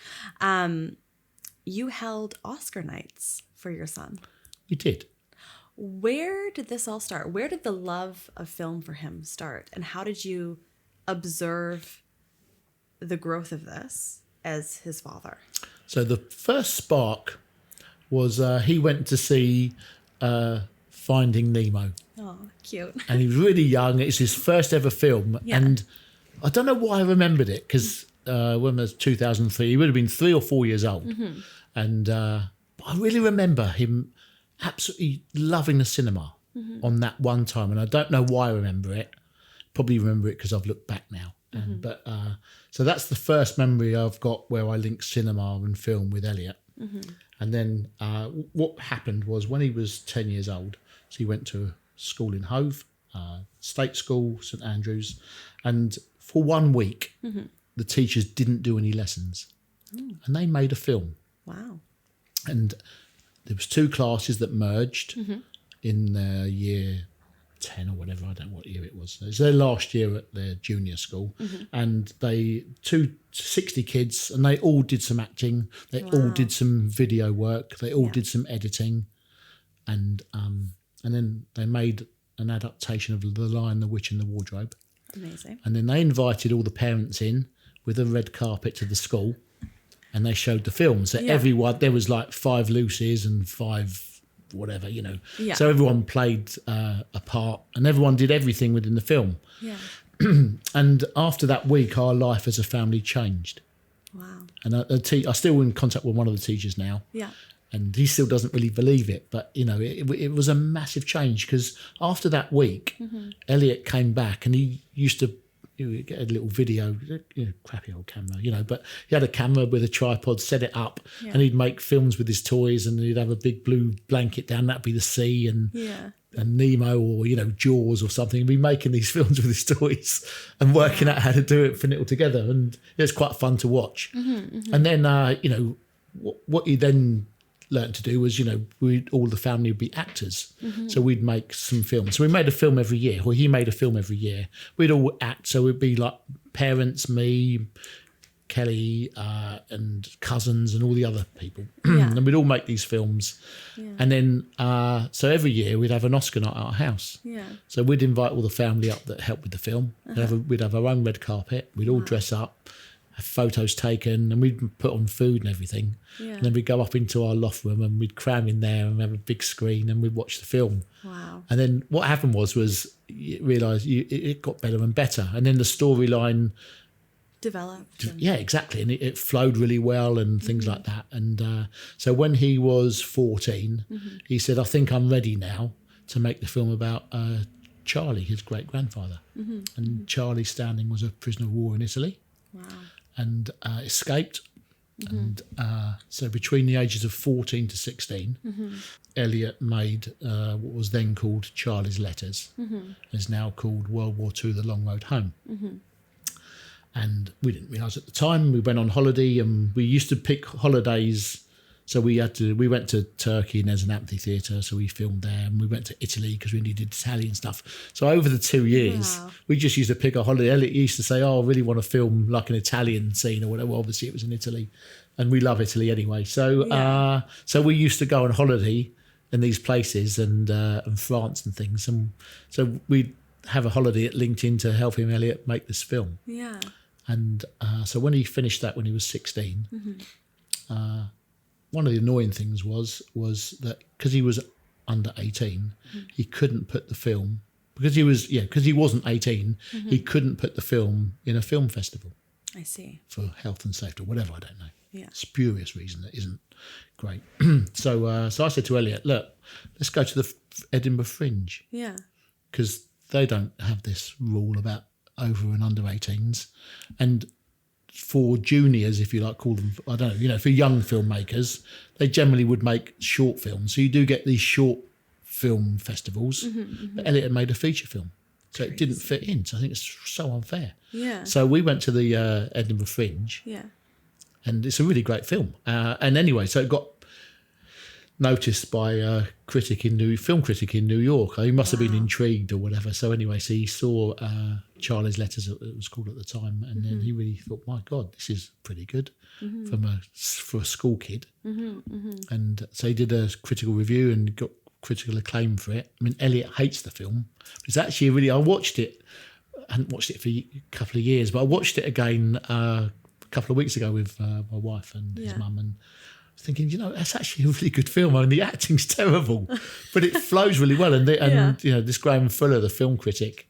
you held Oscar nights for your son. We did. Where did this all start? Where did the love of film for him start? And how did you observe the growth of this as his father? So the first spark was he went to see Finding Nemo. Oh, cute. And he was really young. It's his first ever film. Yeah. And I don't know why I remembered it, because when it was 2003, he would have been 3 or 4 years old. Mm-hmm. And I really remember him absolutely loving the cinema on that one time. And I don't know why I remember it. Probably remember it because I've looked back now. But so that's the first memory I've got where I linked cinema and film with Elliott. And then what happened was when he was 10 years old, so he went to a school in Hove, state school, St Andrews, and for 1 week, the teachers didn't do any lessons, and they made a film. Wow. And there was 2 classes that merged in their year 10 or whatever, I don't know what year it was. It was their last year at their junior school, and they 60 kids, and they all did some acting, they all did some video work, they all did some editing, and then they made an adaptation of The Lion, the Witch and the Wardrobe. Amazing. And then they invited all the parents in with a red carpet to the school, and they showed the film. So everyone, there was like 5 Lucys and 5 whatever, you know. Yeah. So everyone played a part, and everyone did everything within the film. Yeah. And after that week, our life as a family changed. Wow. And I'm still in contact with one of the teachers now. Yeah. And he still doesn't really believe it, but you know, it was a massive change, because after that week, Elliott came back, and he used to get a little video, crappy old camera, but he had a camera with a tripod, set it up, and he'd make films with his toys, and he'd have a big blue blanket down, that'd be the sea, and Nemo or Jaws or something. He'd be making these films with his toys and working out how to do it, putting it all together, and it was quite fun to watch. And then what he then learned to do was, all the family would be actors. So we'd make some films. So we made a film every year, or he made a film every year. We'd all act. So we'd be like parents, me, Kelly, and cousins and all the other people. And we'd all make these films. And then, so every year we'd have an Oscar night at our house. So we'd invite all the family up that helped with the film. We'd have our own red carpet. We'd all dress up, have photos taken, and we'd put on food and everything. And then we'd go up into our loft room, and we'd cram in there and have a big screen, and we'd watch the film. Wow. And then what happened was you realise it got better and better. And then the storyline developed. Yeah, exactly. And it flowed really well and things like that. And so when he was 14, he said, I think I'm ready now to make the film about Charlie, his great-grandfather. And Charlie Standing was a prisoner of war in Italy. Wow. And escaped. And so between the ages of 14 to 16, Elliott made what was then called Charlie's Letters. Is now called World War II, The Long Road Home. And we didn't realise at the time. We went on holiday, and we used to pick holidays. So we went to Turkey, and there's an amphitheatre, so we filmed there. And we went to Italy because we needed Italian stuff. So over the 2 years, we just used to pick a holiday. Elliott used to say, I really want to film like an Italian scene or whatever. Well, obviously it was in Italy, and we love Italy anyway. So so we used to go on holiday in these places, and France and things. And so we'd have a holiday at LinkedIn to help Elliott make this film. Yeah. And so when he finished that when he was 16, one of the annoying things was that because he was under 18, he couldn't put the film, because he wasn't 18, he couldn't put the film in a film festival. I see. for health and safety or whatever. I don't know. Yeah. Spurious reason that isn't great. So I said to Elliott, look, let's go to the Edinburgh Fringe Yeah. because they don't have this rule about over and under 18s. And for juniors, if you like, call them, I don't know, you know, for young filmmakers, they generally would make short films. So you do get these short film festivals. But Elliott had made a feature film. So it didn't fit in. So I think it's so unfair. Yeah. So we went to the Edinburgh Fringe. Yeah. And it's a really great film. And anyway, so it got noticed by a film critic in New York. He must have been intrigued or whatever. So anyway, so he saw Charlie's Letters, it was called at the time, and then he really thought, my God, this is pretty good for a school kid. And so he did a critical review and got critical acclaim for it. I mean, Elliott hates the film. It's actually really, I watched it. I hadn't watched it for a couple of years, but I watched it again a couple of weeks ago with my wife and his mum, and I was thinking, you know, that's actually a really good film. I mean, the acting's terrible, but it flows really well. And you know, this Graham Fuller, the film critic,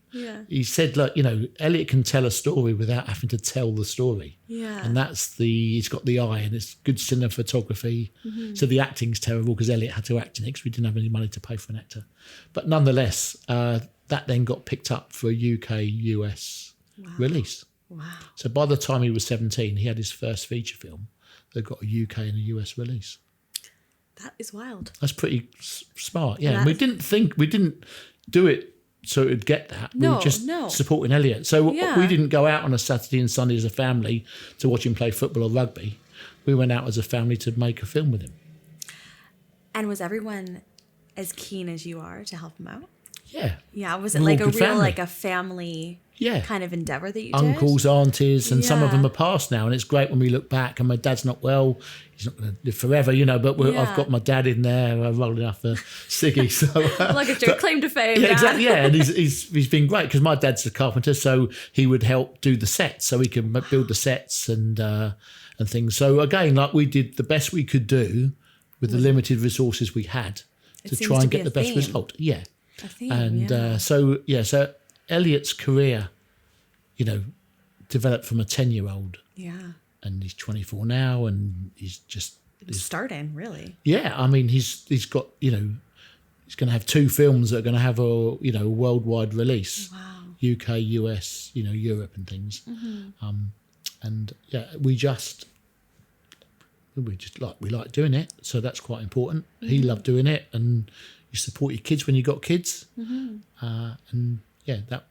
he said, like, you know, Elliott can tell a story without having to tell the story. Yeah. And he's got the eye, and it's good cinematography. So the acting's terrible because Elliott had to act in it because we didn't have any money to pay for an actor. But nonetheless, that then got picked up for a UK-US release. Wow. So by the time he was 17, he had his first feature film that got a UK and a US release. That is wild. That's pretty smart. Yeah, and we didn't do it so it would get that. We were just supporting Elliott. So we didn't go out on a Saturday and Sunday as a family to watch him play football or rugby. We went out as a family to make a film with him. And was everyone as keen as you are to help him out? Yeah. Yeah. Was it We're like all a good real, family. like a family kind of endeavor that you did? Uncles, aunties, and some of Yeah. them are past now. And it's great when we look back and my dad's not well. He's not going to live forever, you know, but I've got my dad in there rolling up a ciggy. So, like a direct claim to fame. Yeah, exactly. Yeah, and he's been great because my dad's a carpenter, so he would help do the sets, so he can build the sets and things. So again, like we did the best we could do with the limited resources we had to try and get the best result. Yeah. A theme, and so Elliott's career, you know, developed from a 10-year-old. Yeah. And he's 24 now, and he's starting, really. Yeah, I mean, he's got, you know, he's going to have 2 films that are going to have a, you know, worldwide release. Wow. UK, US, you know, Europe and things. And yeah, we like doing it, so that's quite important. He loved doing it, and you support your kids when you got kids, and yeah, that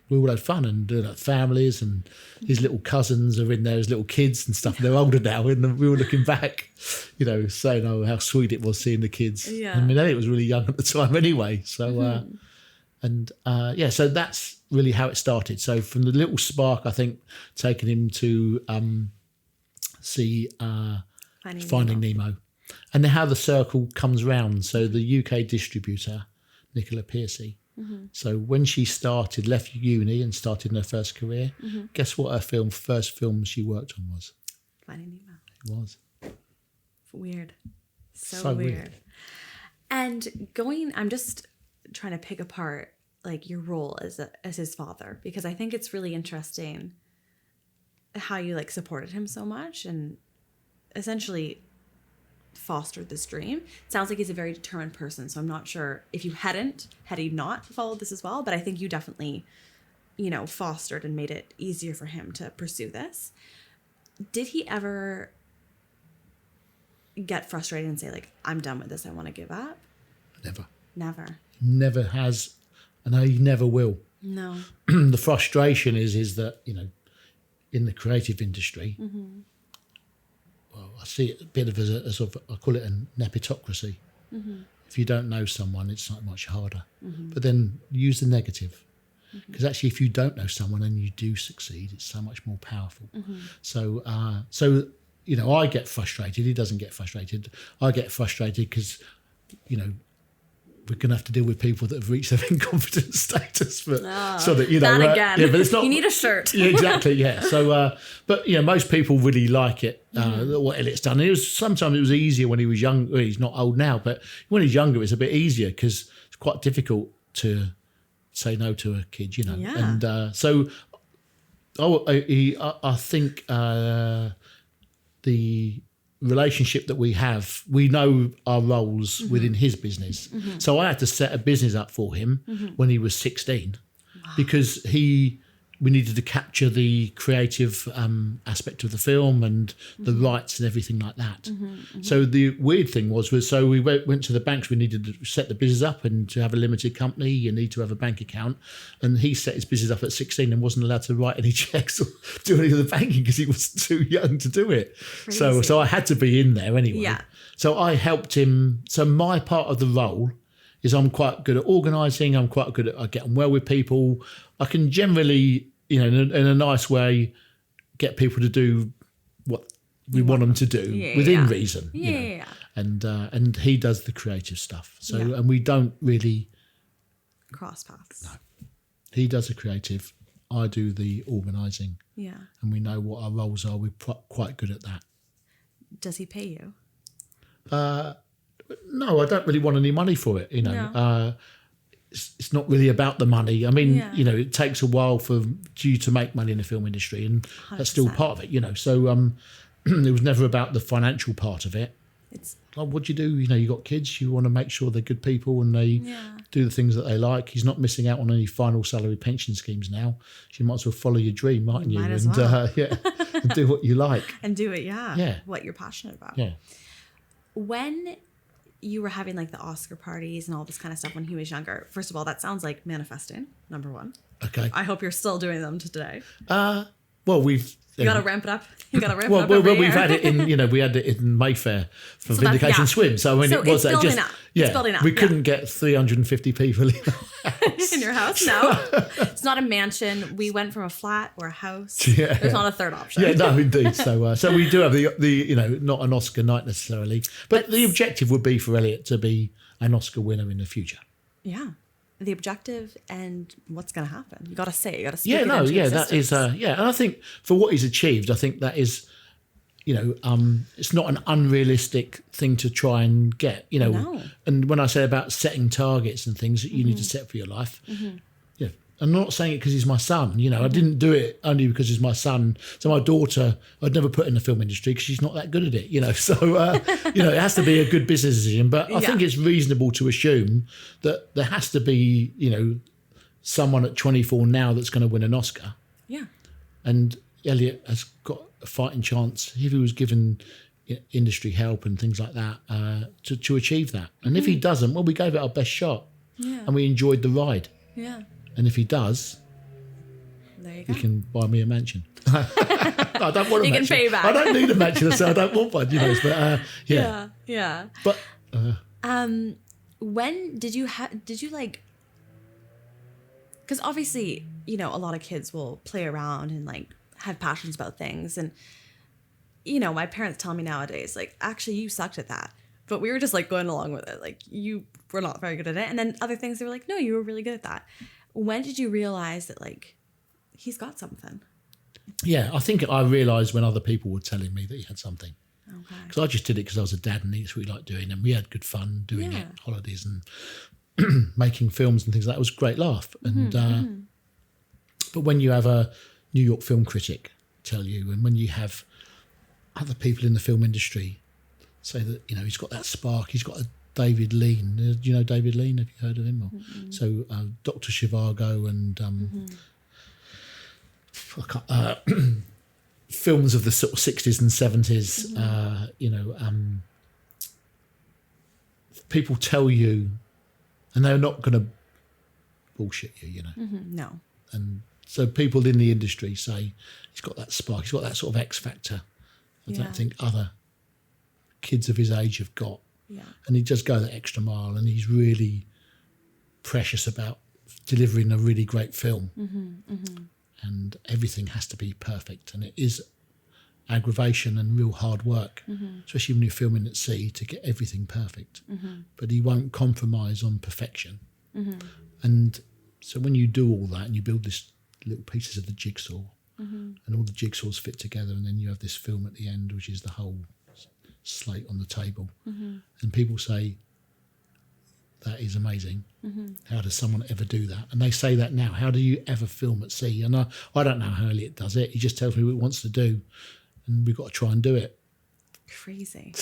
we all had fun and doing like families, and his little cousins are in there as little kids and stuff. And they're older now, and we were looking back, you know, saying, "Oh, how sweet it was seeing the kids." Yeah. I mean, Elliott was really young at the time anyway, so so that's really how it started. So from the little spark, I think, taking him to see Finding Nemo. And then how the circle comes round. So the UK distributor, Nicola Piercy. So when she left uni and started in her first career, guess what her first film she worked on was? Finding Nemo. It was. Weird. So weird. And I'm just trying to pick apart like your role as his father, because I think it's really interesting how you like supported him so much and essentially fostered this dream. It sounds like he's a very determined person, so I'm not sure if had he not followed this as well, but I think you definitely, you know, fostered and made it easier for him to pursue this. Did he ever get frustrated and say, like, I'm done with this, I want to give up? Never has, and he never will. No. The frustration is that, you know, in the creative industry, well, I see it a bit of as a sort of, I call it a nepotocracy. If you don't know someone, it's not much harder. But then use the negative. Because actually, if you don't know someone and you do succeed, it's so much more powerful. So, you know, I get frustrated. He doesn't get frustrated. I get frustrated because, you know, we're going to have to deal with people that have reached their incompetence status. But so that, you know, that again. Yeah, but it's not. You need a shirt. Yeah, exactly. Yeah. So, but you know, most people really like it. What Elliott's done. Sometimes it was easier when he was young. Well, he's not old now, but when he's younger, it's a bit easier because it's quite difficult to say no to a kid, you know. Yeah. And so I think the relationship that we have, we know our roles within his business. So I had to set a business up for him when he was 16 because we needed to capture the creative aspect of the film and the rights and everything like that. So the weird thing was so we went to the banks. We needed to set the business up, and to have a limited company, you need to have a bank account. And he set his business up at 16 and wasn't allowed to write any checks or do any of the banking because he was too young to do it. So I had to be in there anyway. Yeah. So I helped him. So my part of the role is I'm quite good at organising. I'm quite good at getting well with people. I can generally, in a nice way, get people to do what we want them to do within reason. Yeah. And he does the creative stuff. So and we don't really cross paths. No. He does the creative. I do the organising. Yeah. And we know what our roles are. We're quite good at that. Does he pay you? No, I don't really want any money for it. It's not really about the money. I mean, it takes a while for you to make money in the film industry, and 100%. That's still part of it. So it was never about the financial part of it. It's like, what do you do? You got kids. You want to make sure they're good people and they do the things that they like. He's not missing out on any final salary pension schemes now. So you might as well follow your dream, mightn't you? Might as well. And do what you like and do it. What you're passionate about. Yeah. When you were having like the Oscar parties and all this kind of stuff when he was younger, first of all, that sounds like manifesting, number one. Okay. I hope you're still doing them today. Well, we've... You got to ramp it up. You got to ramp it up. Well, we've had it in, we had it in Mayfair for Vindication Swim. So, I mean, it was it's building up. Yeah, it's building up. We couldn't get 350 people in our house. In your house? No. It's not a mansion. We went from a flat or a house. Yeah. There's not a third option. Yeah, no, indeed. So we do have the not an Oscar night necessarily, but the objective would be for Elliott to be an Oscar winner in the future. Yeah. The objective and what's going to happen. You got to say it. You got to speak it into existence. That is, and I think for what he's achieved, I think that is, it's not an unrealistic thing to try and get, No. And when I say about setting targets and things that you need to set for your life, I'm not saying it because he's my son. I didn't do it only because he's my son. So my daughter, I'd never put in the film industry because she's not that good at it. So, it has to be a good business decision. But I think it's reasonable to assume that there has to be, someone at 24 now that's going to win an Oscar. Yeah. And Elliott has got a fighting chance if he was given industry help and things like that to achieve that. And if he doesn't, well, we gave it our best shot. Yeah. And we enjoyed the ride. Yeah. And if he does, there you go. He can buy me a mansion. I don't want a mansion. You can pay back. I don't need a mansion, so I don't want one. But yeah. But when did you like? Because obviously, a lot of kids will play around and like have passions about things, and my parents tell me nowadays, like, actually, you sucked at that. But we were just like going along with it. Like, you were not very good at it. And then other things, they were like, no, you were really good at that. When did you realize that, like, he's got something? Yeah, I think I realised when other people were telling me that he had something. Okay. Because I just did it because I was a dad and that's what we liked doing. And we had good fun doing it, holidays and making films and things like that. It was a great laugh. And but when you have a New York film critic tell you, and when you have other people in the film industry say that, he's got that spark, he's got a David Lean. Do you know David Lean? Have you heard of him? So Dr. Zhivago and films of the sort of 60s and 70s, people tell you, and they're not going to bullshit you, No. And so people in the industry say, he's got that spark, he's got that sort of X factor. I don't think other kids of his age have got. Yeah. And he does go that extra mile, and he's really precious about delivering a really great film. And everything has to be perfect, and it is aggravation and real hard work, especially when you're filming at sea, to get everything perfect. But he won't compromise on perfection. And so when you do all that and you build this little pieces of the jigsaw, and all the jigsaws fit together, and then you have this film at the end, which is the whole slate on the table, and people say that is amazing. How does someone ever do that? And they say that now. How do you ever film at sea? And I don't know how Elliott does it. He just tells me what he wants to do, and we've got to try and do it. Crazy.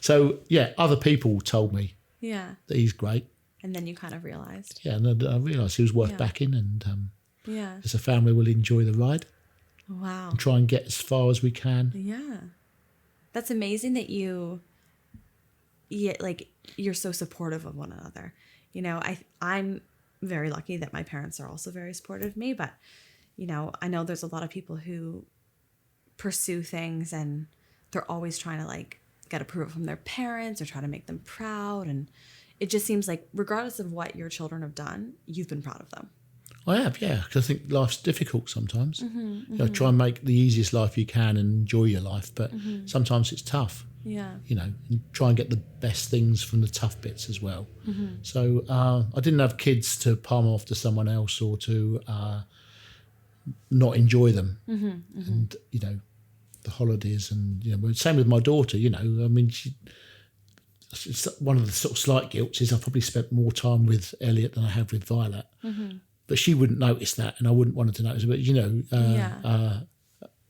So yeah, other people told me Yeah. that he's great. And then you kind of realized. Yeah, and I realised he was worth backing, and Yeah. as a family, we'll enjoy the ride Wow. and try and get as far as we can. Yeah. That's amazing that you're so supportive of one another. You know, I'm very lucky that my parents are also very supportive of me, but you know, I know there's a lot of people who pursue things and they're always trying to like get approval from their parents or try to make them proud, and it just seems like regardless of what your children have done, you've been proud of them. I have, yeah, because I think life's difficult sometimes. You know, try and make the easiest life you can and enjoy your life, but sometimes it's tough. Yeah. You know, and try and get the best things from the tough bits as well. So I didn't have kids to palm off to someone else or to not enjoy them. And, you know, the holidays and, you know, same with my daughter, you know, I mean, it's one of the sort of slight guilts is I've probably spent more time with Elliott than I have with Violet. But she wouldn't notice that, and I wouldn't want her to notice it. But, you know,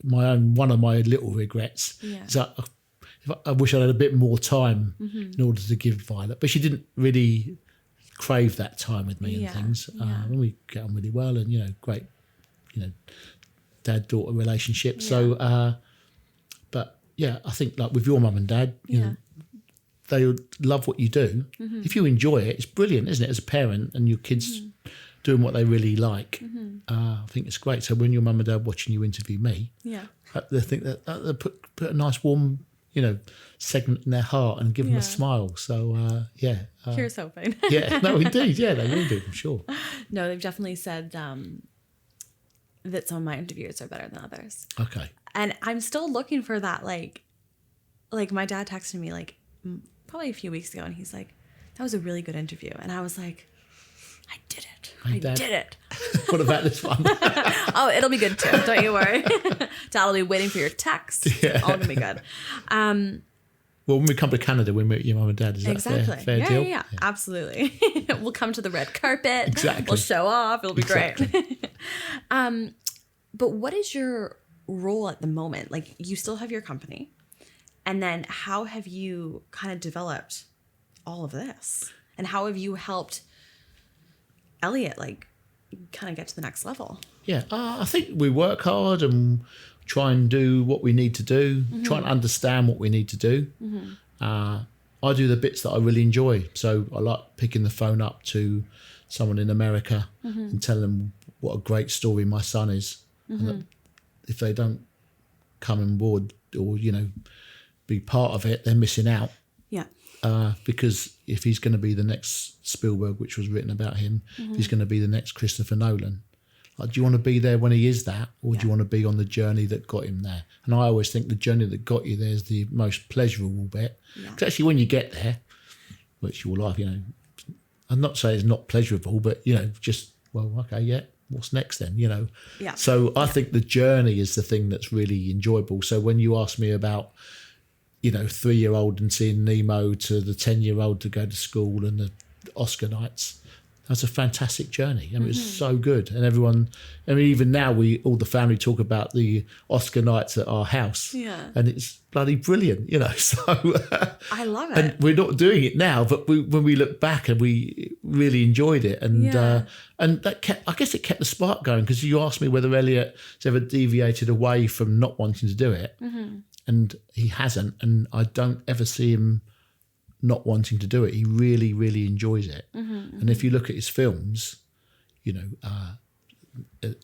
one of my little regrets is that I wish I had a bit more time in order to give Violet. But she didn't really crave that time with me and things. And we get on really well, and, you know, great, you know, dad-daughter relationship. So, but, yeah, I think, like, with your mum and dad, you know, they love what you do. If you enjoy it, it's brilliant, isn't it, as a parent and your kids doing what they really like. I think it's great. So when your mum and dad watching you interview me, they think that they put a nice warm, you know, segment in their heart and give them a smile. So Here's hoping. yeah, no, indeed, yeah, they will do, I'm sure. No, they've definitely said that some of my interviews are better than others. Okay. And I'm still looking for that, like my dad texted me like probably a few weeks ago, and he's like, that was a really good interview. And I was like, I did it. I did it. What about this one? Oh, it'll be good too. Don't you worry. Dad will be waiting for your text. It's all gonna be good. Well, when we come to Canada, we meet your mum and dad. Is that Exactly. fair deal? Yeah, absolutely. We'll come to the red carpet. Exactly. We'll show off. It'll be great. But what is your role at the moment? Like, you still have your company. And then how have you kind of developed all of this? And how have you helped Elliott, like, kind of get to the next level? Yeah, I think we work hard and try and do what we need to do, try and understand what we need to do. I do the bits that I really enjoy. So I like picking the phone up to someone in America and telling them what a great story my son is. And that if they don't come on board or, you know, be part of it, they're missing out. Yeah. Because if he's going to be the next Spielberg, which was written about him, if he's going to be the next Christopher Nolan, like, do you want to be there when he is that, or do you want to be on the journey that got him there? And I always think the journey that got you there is the most pleasurable bit. Because actually, when you get there, which your life, you know, I'm not saying it's not pleasurable, but, you know, just, well, okay, yeah, what's next then, you know? Yeah. So I think the journey is the thing that's really enjoyable. So when you ask me about, you know, 3-year-old and seeing Nemo to the 10-year-old to go to school and the Oscar nights, that's a fantastic journey. I mean, it was so good. And everyone, I mean, even now all the family talk about the Oscar nights at our house. Yeah. And it's bloody brilliant, you know. So I love it. And we're not doing it now, but when we look back and we really enjoyed it. And that kept, I guess it kept the spark going, because you asked me whether Elliott has ever deviated away from not wanting to do it. And he hasn't. And I don't ever see him not wanting to do it. He really, really enjoys it. And if you look at his films, you know,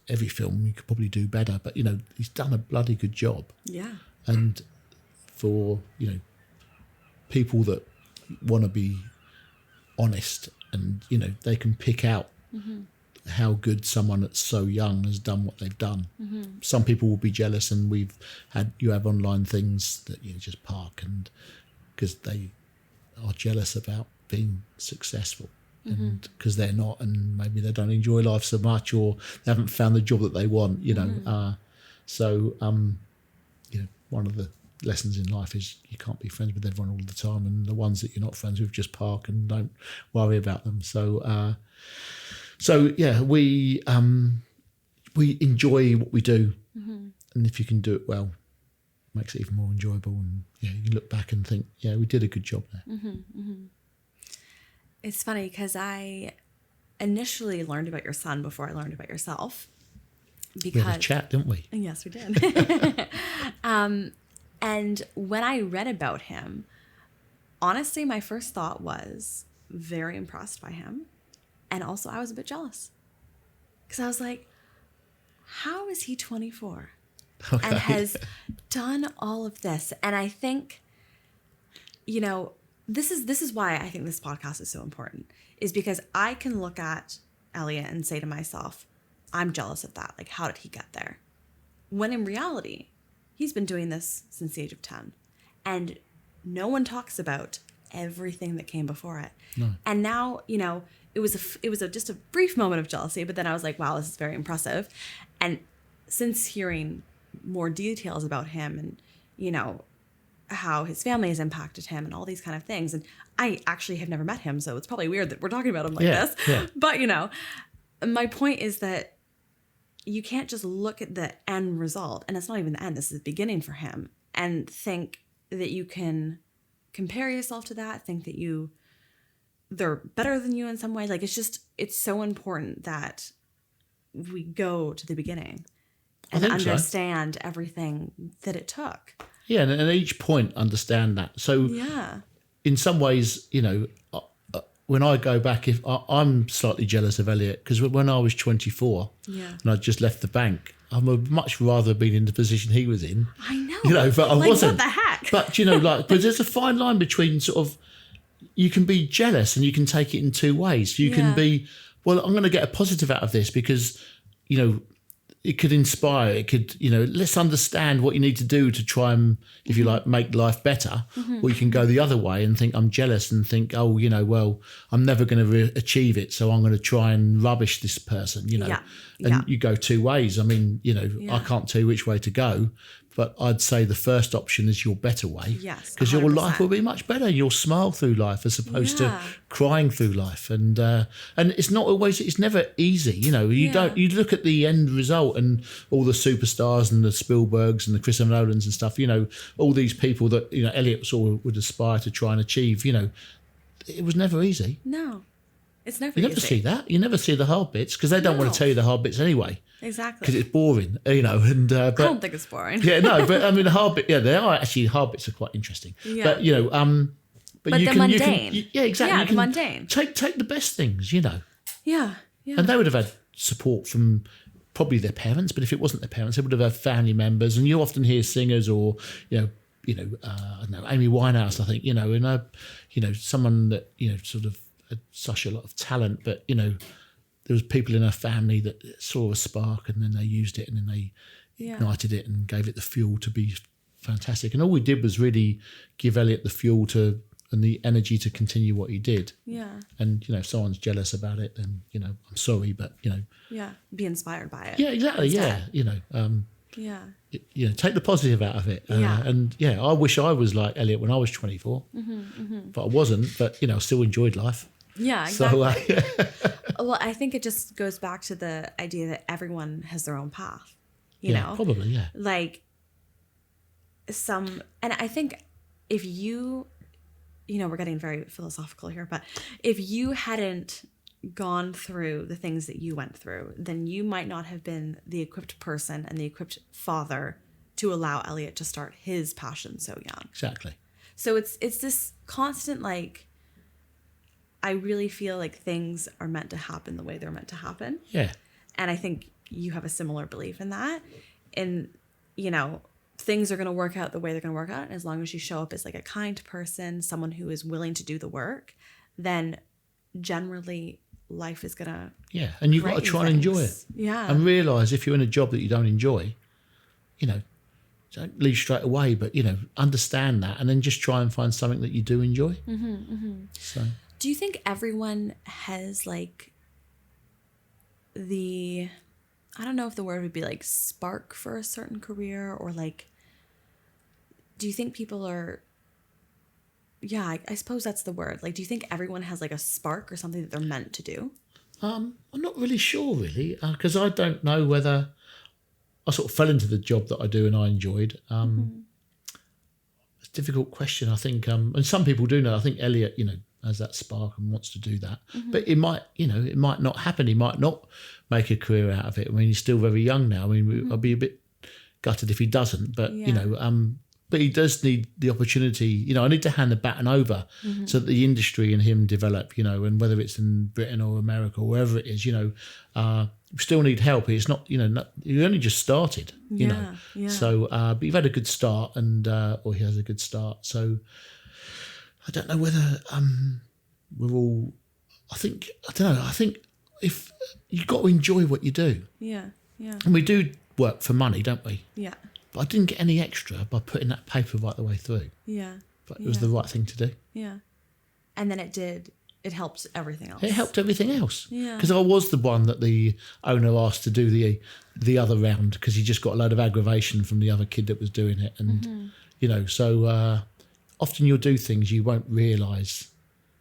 every film he could probably do better, but, you know, he's done a bloody good job. Yeah. And for, you know, people that want to be honest and, you know, they can pick out how good someone that's so young has done what they've done. Some people will be jealous, and you have online things that you just park, and because they are jealous about being successful, and because they're not, and maybe they don't enjoy life so much, or they haven't found the job that they want, you know. You know, one of the lessons in life is you can't be friends with everyone all the time, and the ones that you're not friends with, just park and don't worry about them. So yeah, we enjoy what we do, and if you can do it well, it makes it even more enjoyable. And yeah, you look back and think, yeah, we did a good job there. It's funny because I initially learned about your son before I learned about yourself. Because, we had a chat, didn't we? Yes, we did. And when I read about him, honestly, my first thought was very impressed by him. And also I was a bit jealous. Because I was like, how is he 24? Okay. And has done all of this? And I think, you know, this is why I think this podcast is so important, is because I can look at Elliott and say to myself, I'm jealous of that. Like, how did he get there? When in reality, he's been doing this since the age of 10. And no one talks about everything that came before it. No. And now, you know, it was just a brief moment of jealousy, but then I was like, wow, this is very impressive. And since hearing more details about him and, you know, how his family has impacted him and all these kind of things. And I actually have never met him, so it's probably weird that we're talking about him like this. Yeah. But, you know, my point is that you can't just look at the end result, and it's not even the end, this is the beginning for him, and think that you can compare yourself to that, think that they're better than you in some way. Like, it's so important that we go to the beginning and understand everything that it took. Yeah, and at each point understand that. So yeah, in some ways, you know, when I go back, if I'm slightly jealous of Elliott, because when I was 24 and I'd just left the bank, I would much rather been in the position he was in. I know. You know, but I wasn't. What the heck? But, you know, like, but there's a fine line between sort of, you can be jealous and you can take it in two ways. You can be, well, I'm going to get a positive out of this because, you know, it could inspire, it could, you know, let's understand what you need to do to try and, if you like, make life better. Or you can go the other way and think, I'm jealous and think, oh, you know, well, I'm never going to achieve it, so I'm going to try and rubbish this person, you know. And you go two ways. I mean, you know, I can't tell you which way to go, but I'd say the first option is your better way. Yes, because your life will be much better. You'll smile through life as opposed to crying through life. And it's not always, it's never easy. You know, you look at the end result and all the superstars and the Spielbergs and the Christopher Nolans and stuff, you know, all these people that, you know, Elliott sort of would aspire to try and achieve, you know, it was never easy. No, it's never easy. You never see that. You never see the hard bits because they don't want to tell you the hard bits anyway. Exactly. Because it's boring, you know. And but, I don't think it's boring. Yeah, no, but I mean, the hard bit, they are actually, hard bits are quite interesting. Yeah. But, you know, but you can, mundane. Yeah, exactly. Yeah, the mundane. Take the best things, you know. Yeah, yeah. And they would have had support from probably their parents, but if it wasn't their parents, they would have had family members. And you often hear singers or, I don't know, Amy Winehouse, I think, you know, someone that, you know, sort of had such a lot of talent, but, you know, there was people in her family that saw a spark and then they used it and then they ignited it and gave it the fuel to be fantastic. And all we did was really give Elliott the fuel and the energy to continue what he did. Yeah. And, you know, if someone's jealous about it, then, you know, I'm sorry, but, you know. Yeah, be inspired by it. Yeah, exactly, instead. You know, take the positive out of it. And, I wish I was like Elliott when I was 24. But I wasn't, but, you know, I still enjoyed life. Yeah, exactly. Well, I think it just goes back to the idea that everyone has their own path, you know? Probably, yeah. Like and I think if you know, we're getting very philosophical here, but if you hadn't gone through the things that you went through, then you might not have been the equipped person and the equipped father to allow Elliott to start his passion so young. Exactly. So it's this constant, like, I really feel like things are meant to happen the way they're meant to happen. Yeah. And I think you have a similar belief in that. And, you know, things are going to work out the way they're going to work out. And as long as you show up as like a kind person, someone who is willing to do the work, then generally life is going to. Yeah. And you've got to try and enjoy it. Yeah. And realise if you're in a job that you don't enjoy, you know, don't leave straight away, but, you know, understand that and then just try and find something that you do enjoy. So. Do you think everyone has like I don't know if the word would be like spark for a certain career, or like, do you think people are, I suppose that's the word. Like, do you think everyone has like a spark or something that they're meant to do? I'm not really sure, really, because I don't know whether I sort of fell into the job that I do and I enjoyed. It's a difficult question, I think. And some people do know. I think Elliott, has that spark and wants to do that. But it might not happen. He might not make a career out of it. I mean, he's still very young now. I mean, I'd be a bit gutted if he doesn't. But, but he does need the opportunity. I need to hand the baton over so that the industry and him develop, and whether it's in Britain or America or wherever it is, we still need help. It's not, you only just started, you know. Yeah. So, but you've had a good start or he has a good start. So I don't know whether we're all, I don't know. I think if you've got to enjoy what you do. Yeah. And we do work for money, don't we? Yeah. But I didn't get any extra by putting that paper right the way through. Yeah. But it was the right thing to do. Yeah. And then it helped everything else. It helped everything else. Yeah. Because I was the one that the owner asked to do the other round because he just got a load of aggravation from the other kid that was doing it. And, so often you'll do things you won't realise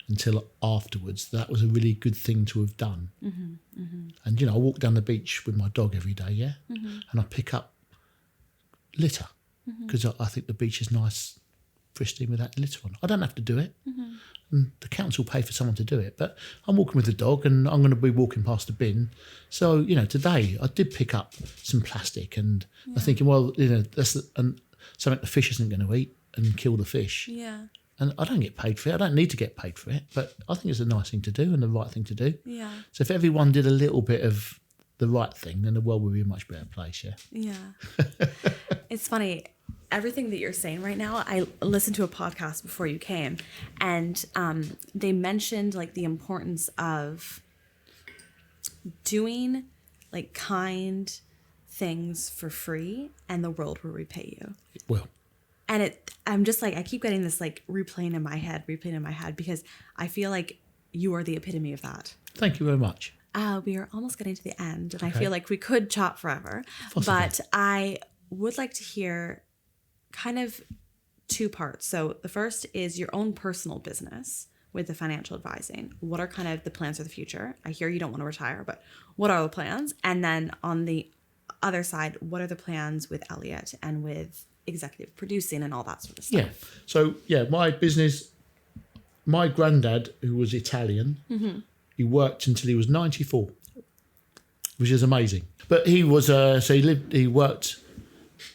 until afterwards that was a really good thing to have done. And, I walk down the beach with my dog every day, and I pick up litter because I think the beach is nice, pristine with that litter on. I don't have to do it. And the council pay for someone to do it, but I'm walking with the dog and I'm going to be walking past the bin. So, today I did pick up some plastic and I'm thinking, well, that's something the fish isn't going to eat and kill the fish. Yeah. And I don't get paid for it. I don't need to get paid for it, but I think it's a nice thing to do and the right thing to do. Yeah. So if everyone did a little bit of the right thing, then the world would be a much better place, yeah? Yeah. It's funny. Everything that you're saying right now, I listened to a podcast before you came, and they mentioned like the importance of doing like kind things for free, and the world will repay you. It will. And I'm just like, I keep getting this like replaying in my head because I feel like you are the epitome of that. Thank you very much. We are almost getting to the end, and Okay. I feel like we could chat forever. Possibly. But I would like to hear kind of two parts. So the first is your own personal business with the financial advising. What are kind of the plans for the future? I hear you don't want to retire, but what are the plans? And then on the other side, what are the plans with Elliott and with executive producing and all that sort of stuff? Yeah. So, my business, my granddad, who was Italian, he worked until he was 94, which is amazing. But he was, he worked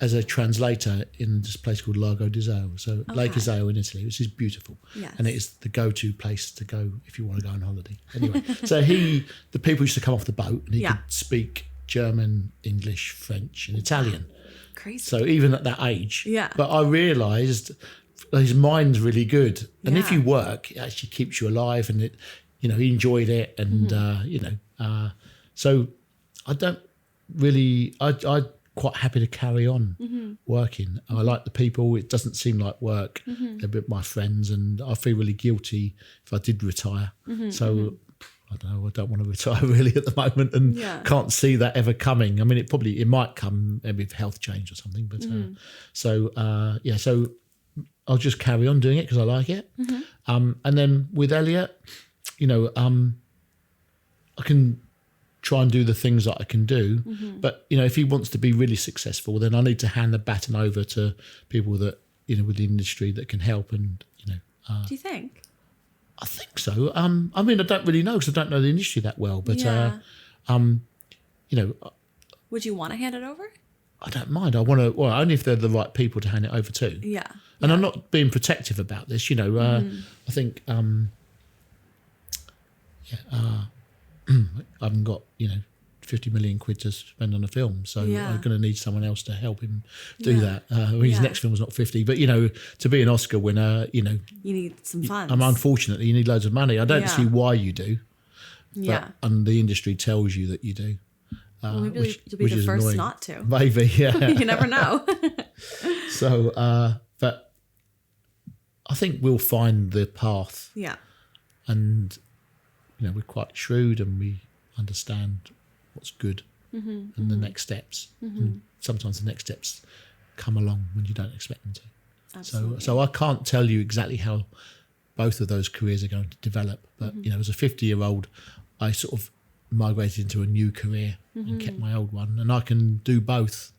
as a translator in this place called Lago d'Iseo, so Lake Iseo in Italy, which is beautiful. Yes. And it is the go-to place to go if you want to go on holiday. Anyway, so the people used to come off the boat and he could speak German, English, French and Italian. Crazy. So even at that age. Yeah. But I realised his mind's really good. And if Yeah. you work, it actually keeps you alive and he enjoyed it. And, so I don't really, I'm quite happy to carry on working. I like the people. It doesn't seem like work. They're a bit my friends and I feel really guilty if I did retire. So I don't know, I don't want to retire really at the moment and can't see that ever coming. I mean, it might come maybe if health change or something, but so I'll just carry on doing it because I like it. And then with Elliott, I can try and do the things that I can do. But, if he wants to be really successful, then I need to hand the baton over to people that, with the industry that can help and, Do you think? I think so. I mean, I don't really know because I don't know the industry that well, but, Would you want to hand it over? I don't mind. I want to, only if they're the right people to hand it over to. Yeah. And I'm not being protective about this, I think, I haven't got, 50 million quid to spend on a film. So I'm going to need someone else to help him do that. His next film's not 50, but, to be an Oscar winner, you need some funds. Unfortunately, you need loads of money. I don't see why you do. But, and the industry tells you that you do. Well, maybe you'll be the first annoying. not to. Maybe, yeah. You never know. So, but I think we'll find the path. Yeah. And, we're quite shrewd and we understand what's good and the next steps. And sometimes the next steps come along when you don't expect them to. So I can't tell you exactly how both of those careers are going to develop. But, as a 50-year-old, I sort of migrated into a new career and kept my old one. And I can do both.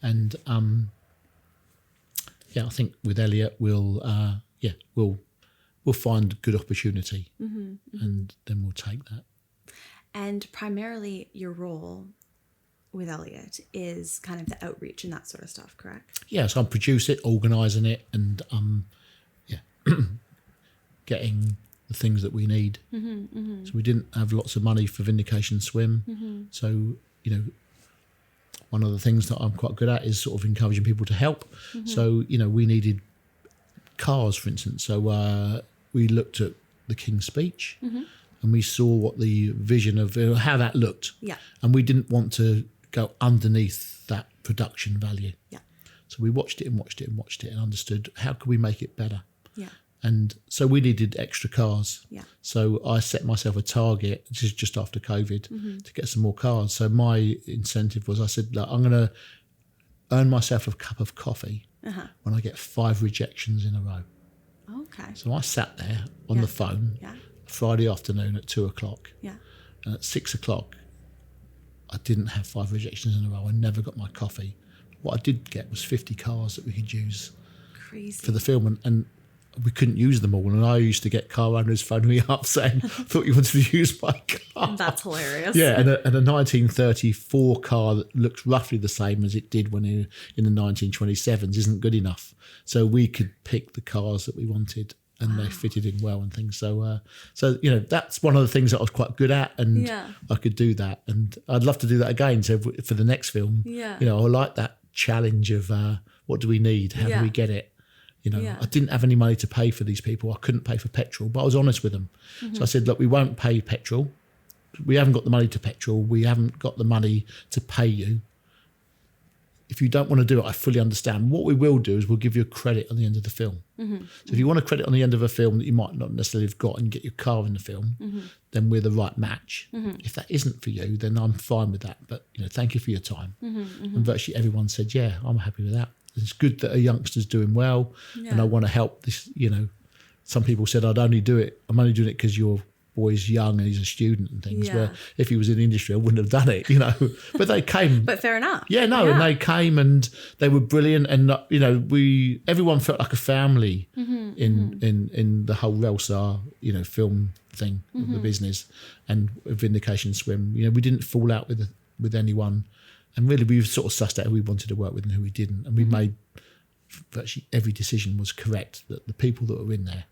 And, I think with Elliott, we'll find good opportunity and then we'll take that. And primarily your role with Elliott is kind of the outreach and that sort of stuff, correct? Yeah, so I'm producing it, organising it, and getting the things that we need. So we didn't have lots of money for Vindication Swim. So, one of the things that I'm quite good at is sort of encouraging people to help. So, we needed cars, for instance. So we looked at the King's Speech and we saw what the vision of how that looked. Yeah. And we didn't want to go underneath that production value. Yeah. So we watched it and understood how could we make it better. Yeah. And so we needed extra cars. Yeah. So I set myself a target, this is just after COVID, to get some more cars. So my incentive was, I said, look, I'm going to earn myself a cup of coffee when I get 5 rejections in a row. Okay. So I sat there on the phone Friday afternoon at 2:00. Yeah. And at 6:00, I didn't have 5 rejections in a row. I never got my coffee. What I did get was 50 cars that we could use for the film. And we couldn't use them all. And I used to get car owners phoning me up saying, thought you wanted to use my car. That's hilarious. Yeah, and a 1934 car that looks roughly the same as it did when in the 1927s isn't good enough. So we could pick the cars that we wanted and they fitted in well and things. So, that's one of the things that I was quite good at and I could do that. And I'd love to do that again. So for the next film, I like that challenge of what do we need? How do we get it? I didn't have any money to pay for these people. I couldn't pay for petrol, but I was honest with them. So I said, look, we won't pay petrol. We haven't got the money to petrol. We haven't got the money to pay you. If you don't want to do it, I fully understand. What we will do is we'll give you a credit on the end of the film. So if you want a credit on the end of a film that you might not necessarily have got and get your car in the film, then we're the right match. If that isn't for you, then I'm fine with that. But, thank you for your time. And virtually everyone said, yeah, I'm happy with that. It's good that a youngster's doing well and I want to help this, Some people said I'm only doing it because your boy's young and he's a student and things, where if he was in the industry, I wouldn't have done it, But they came. But fair enough. And they came and they were brilliant and, everyone felt like a family in the whole Relsar, film thing of the business and Vindication Swim. We didn't fall out with anyone. And really, we sort of sussed out who we wanted to work with and who we didn't. And we made virtually every decision was correct, that the people that were in there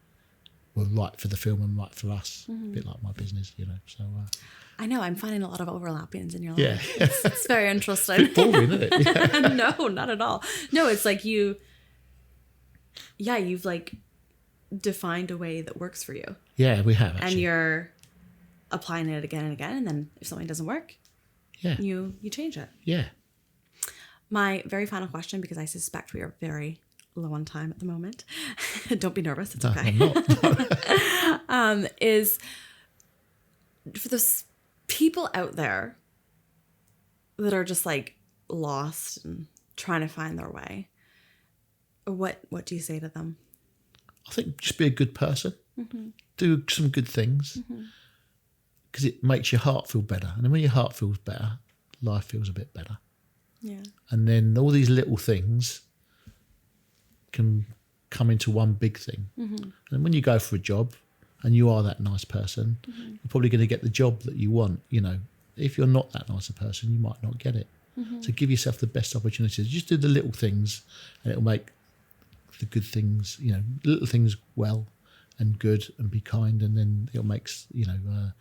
were right for the film and right for us, a bit like my business, So I know, I'm finding a lot of overlappings in your life. Yeah. It's very interesting. It's a bit boring, isn't it? Yeah. No, not at all. No, it's like you've like defined a way that works for you. Yeah, we have, actually. And you're applying it again and again. And then if something doesn't work, you change it. Yeah. My very final question, because I suspect we are very low on time at the moment. Don't be nervous. It's okay. I'm not. Is for those people out there that are just like lost and trying to find their way, what do you say to them? I think just be a good person. Do some good things. Because it makes your heart feel better. And then when your heart feels better, life feels a bit better. Yeah. And then all these little things can come into one big thing. And when you go for a job and you are that nice person, you're probably going to get the job that you want. If you're not that nice a person, you might not get it. So give yourself the best opportunities. Just do the little things and it'll make the good things, little things well and good and be kind. And then it'll make, the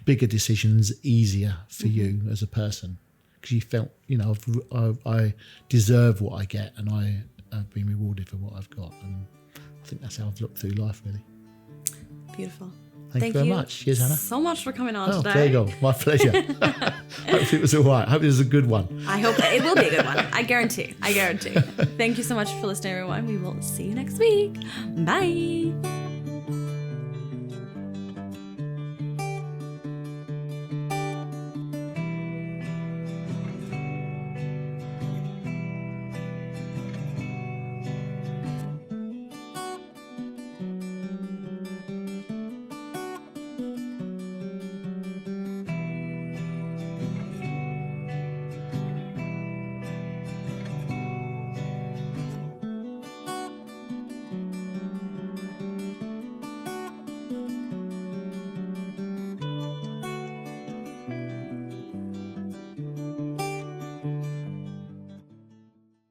bigger decisions easier for you as a person, because you felt, I deserve what I get and I have been rewarded for what I've got. And I think that's how I've looked through life, really. Beautiful. Thank you very much. Cheers, Hannah. So much for coming on today. There you go. My pleasure. Hopefully it was all right. Hope it was a good one. I hope it will be a good one. I guarantee. Thank you so much for listening, everyone. We will see you next week. Bye.